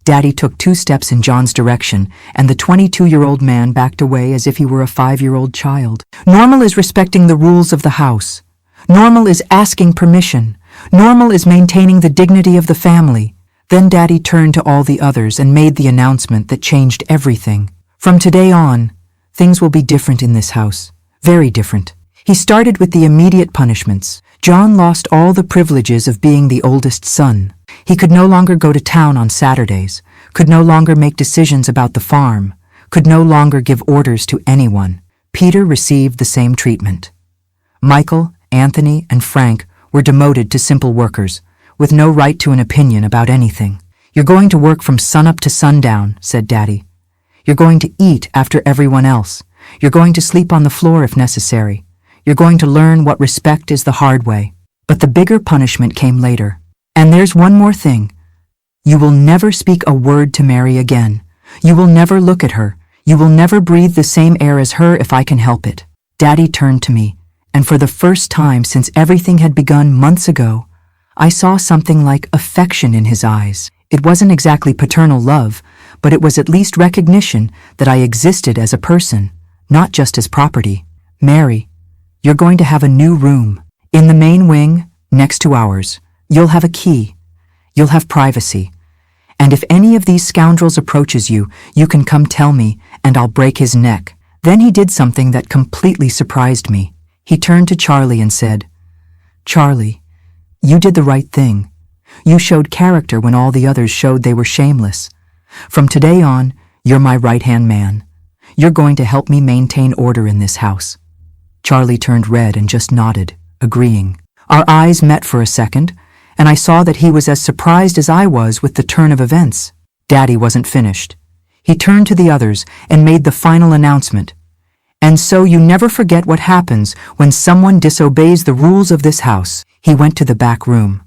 Daddy took 2 steps in John's direction, and the 22-year-old man backed away as if he were a 5-year-old child. "Normal is respecting the rules of the house. Normal is asking permission. Normal is maintaining the dignity of the family." Then Daddy turned to all the others and made the announcement that changed everything. "From today on, things will be different in this house. Very different." He started with the immediate punishments. John lost all the privileges of being the oldest son. He could no longer go to town on Saturdays, could no longer make decisions about the farm, could no longer give orders to anyone. Peter received the same treatment. Michael, Anthony, and Frank were demoted to simple workers, with no right to an opinion about anything. "You're going to work from sunup to sundown," said Daddy. "You're going to eat after everyone else. You're going to sleep on the floor if necessary. You're going to learn what respect is the hard way." But the bigger punishment came later. "And there's one more thing. You will never speak a word to Mary again. You will never look at her. You will never breathe the same air as her if I can help it." Daddy turned to me, and for the first time since everything had begun months ago, I saw something like affection in his eyes. It wasn't exactly paternal love, but it was at least recognition that I existed as a person, not just as property. "Mary, you're going to have a new room. In the main wing, next to ours. You'll have a key. You'll have privacy. And if any of these scoundrels approaches you, you can come tell me, and I'll break his neck." Then he did something that completely surprised me. He turned to Charlie and said, "Charlie, you did the right thing. You showed character when all the others showed they were shameless. From today on, you're my right-hand man. You're going to help me maintain order in this house." Charlie turned red and just nodded, agreeing. Our eyes met for a second, and I saw that he was as surprised as I was with the turn of events. Daddy wasn't finished. He turned to the others and made the final announcement. "And so you never forget what happens when someone disobeys the rules of this house." He went to the back room,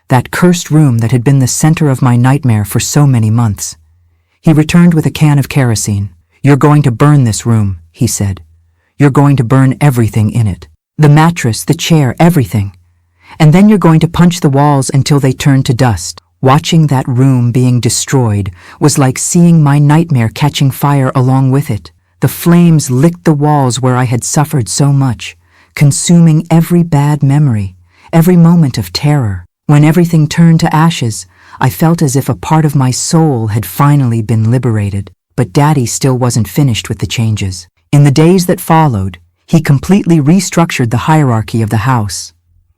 that cursed room that had been the center of my nightmare for so many months. He returned with a can of kerosene. "You're going to burn this room," he said. "You're going to burn everything in it. The mattress, the chair, everything. And then you're going to punch the walls until they turn to dust." Watching that room being destroyed was like seeing my nightmare catching fire along with it. The flames licked the walls where I had suffered so much, consuming every bad memory, every moment of terror. When everything turned to ashes, I felt as if a part of my soul had finally been liberated. But Daddy still wasn't finished with the changes. In the days that followed, he completely restructured the hierarchy of the house.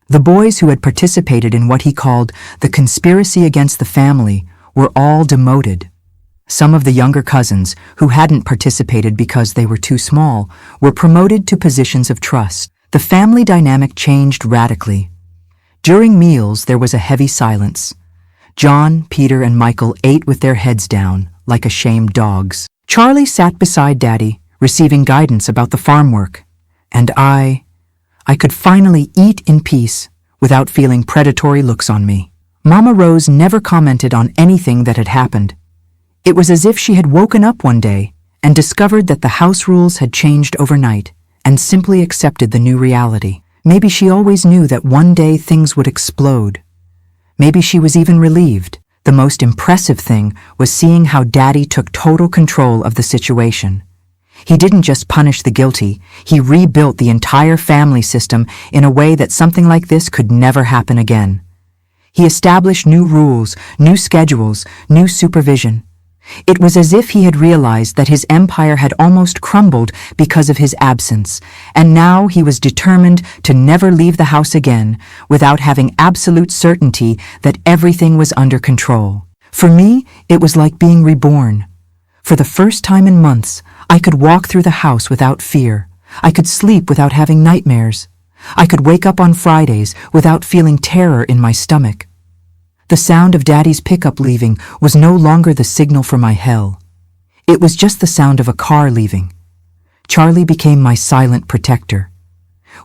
The boys who had participated in what he called the conspiracy against the family were all demoted. Some of the younger cousins, who hadn't participated because they were too small, were promoted to positions of trust. The family dynamic changed radically. During meals, there was a heavy silence. John, Peter, and Michael ate with their heads down, like ashamed dogs. Charlie sat beside Daddy, receiving guidance about the farm work. And I could finally eat in peace without feeling predatory looks on me. Mama Rose never commented on anything that had happened. It was as if she had woken up one day and discovered that the house rules had changed overnight and simply accepted the new reality. Maybe she always knew that one day things would explode. Maybe she was even relieved. The most impressive thing was seeing how Daddy took total control of the situation. He didn't just punish the guilty, he rebuilt the entire family system in a way that something like this could never happen again. He established new rules, new schedules, new supervision. It was as if he had realized that his empire had almost crumbled because of his absence, and now he was determined to never leave the house again without having absolute certainty that everything was under control. For me, it was like being reborn. For the first time in months, I could walk through the house without fear. I could sleep without having nightmares. I could wake up on Fridays without feeling terror in my stomach. The sound of Daddy's pickup leaving was no longer the signal for my hell. It was just the sound of a car leaving. Charlie became my silent protector.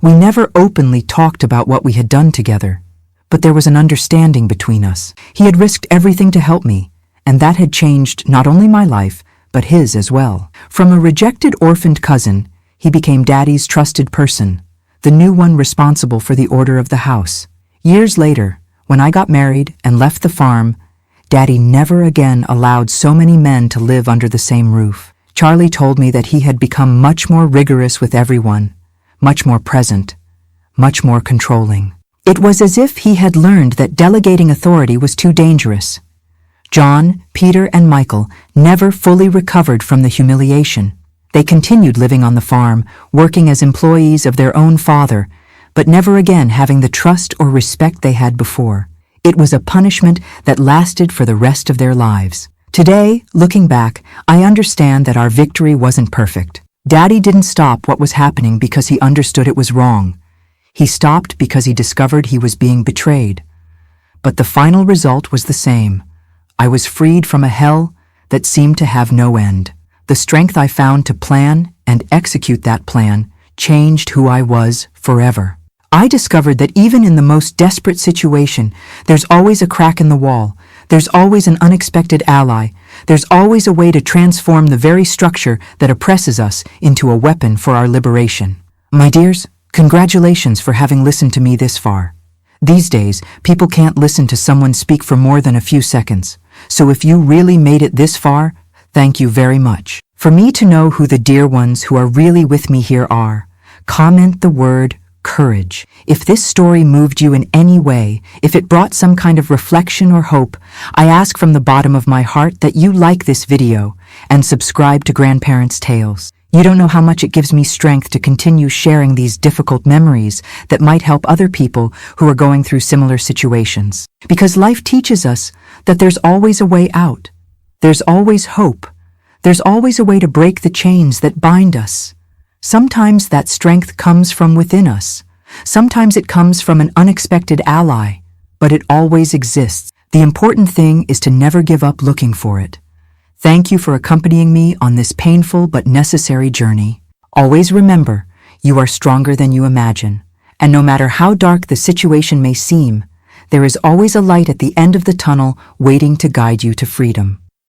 We never openly talked about what we had done together, but there was an understanding between us. He had risked everything to help me, and that had changed not only my life, but his as well. From a rejected orphaned cousin, he became Daddy's trusted person, the new one responsible for the order of the house. Years later, when I got married and left the farm, Daddy never again allowed so many men to live under the same roof. Charlie told me that he had become much more rigorous with everyone, much more present, much more controlling. It was as if he had learned that delegating authority was too dangerous. John, Peter, and Michael never fully recovered from the humiliation. They continued living on the farm, working as employees of their own father, but never again having the trust or respect they had before. It was a punishment that lasted for the rest of their lives. Today, looking back, I understand that our victory wasn't perfect. Daddy didn't stop what was happening because he understood it was wrong. He stopped because he discovered he was being betrayed. But the final result was the same. I was freed from a hell that seemed to have no end. The strength I found to plan and execute that plan changed who I was forever. I discovered that even in the most desperate situation, there's always a crack in the wall. There's always an unexpected ally. There's always a way to transform the very structure that oppresses us into a weapon for our liberation. My dears, congratulations for having listened to me this far. These days, people can't listen to someone speak for more than a few seconds. So if you really made it this far, thank you very much. For me to know who the dear ones who are really with me here are, comment the word courage. If this story moved you in any way, if it brought some kind of reflection or hope, I ask from the bottom of my heart that you like this video and subscribe to Grandparents' Tales. You don't know how much it gives me strength to continue sharing these difficult memories that might help other people who are going through similar situations. Because life teaches us that there's always a way out. There's always hope. There's always a way to break the chains that bind us. Sometimes that strength comes from within us. Sometimes it comes from an unexpected ally, but it always exists. The important thing is to never give up looking for it. Thank you for accompanying me on this painful but necessary journey. Always remember, you are stronger than you imagine. And no matter how dark the situation may seem, there is always a light at the end of the tunnel waiting to guide you to freedom.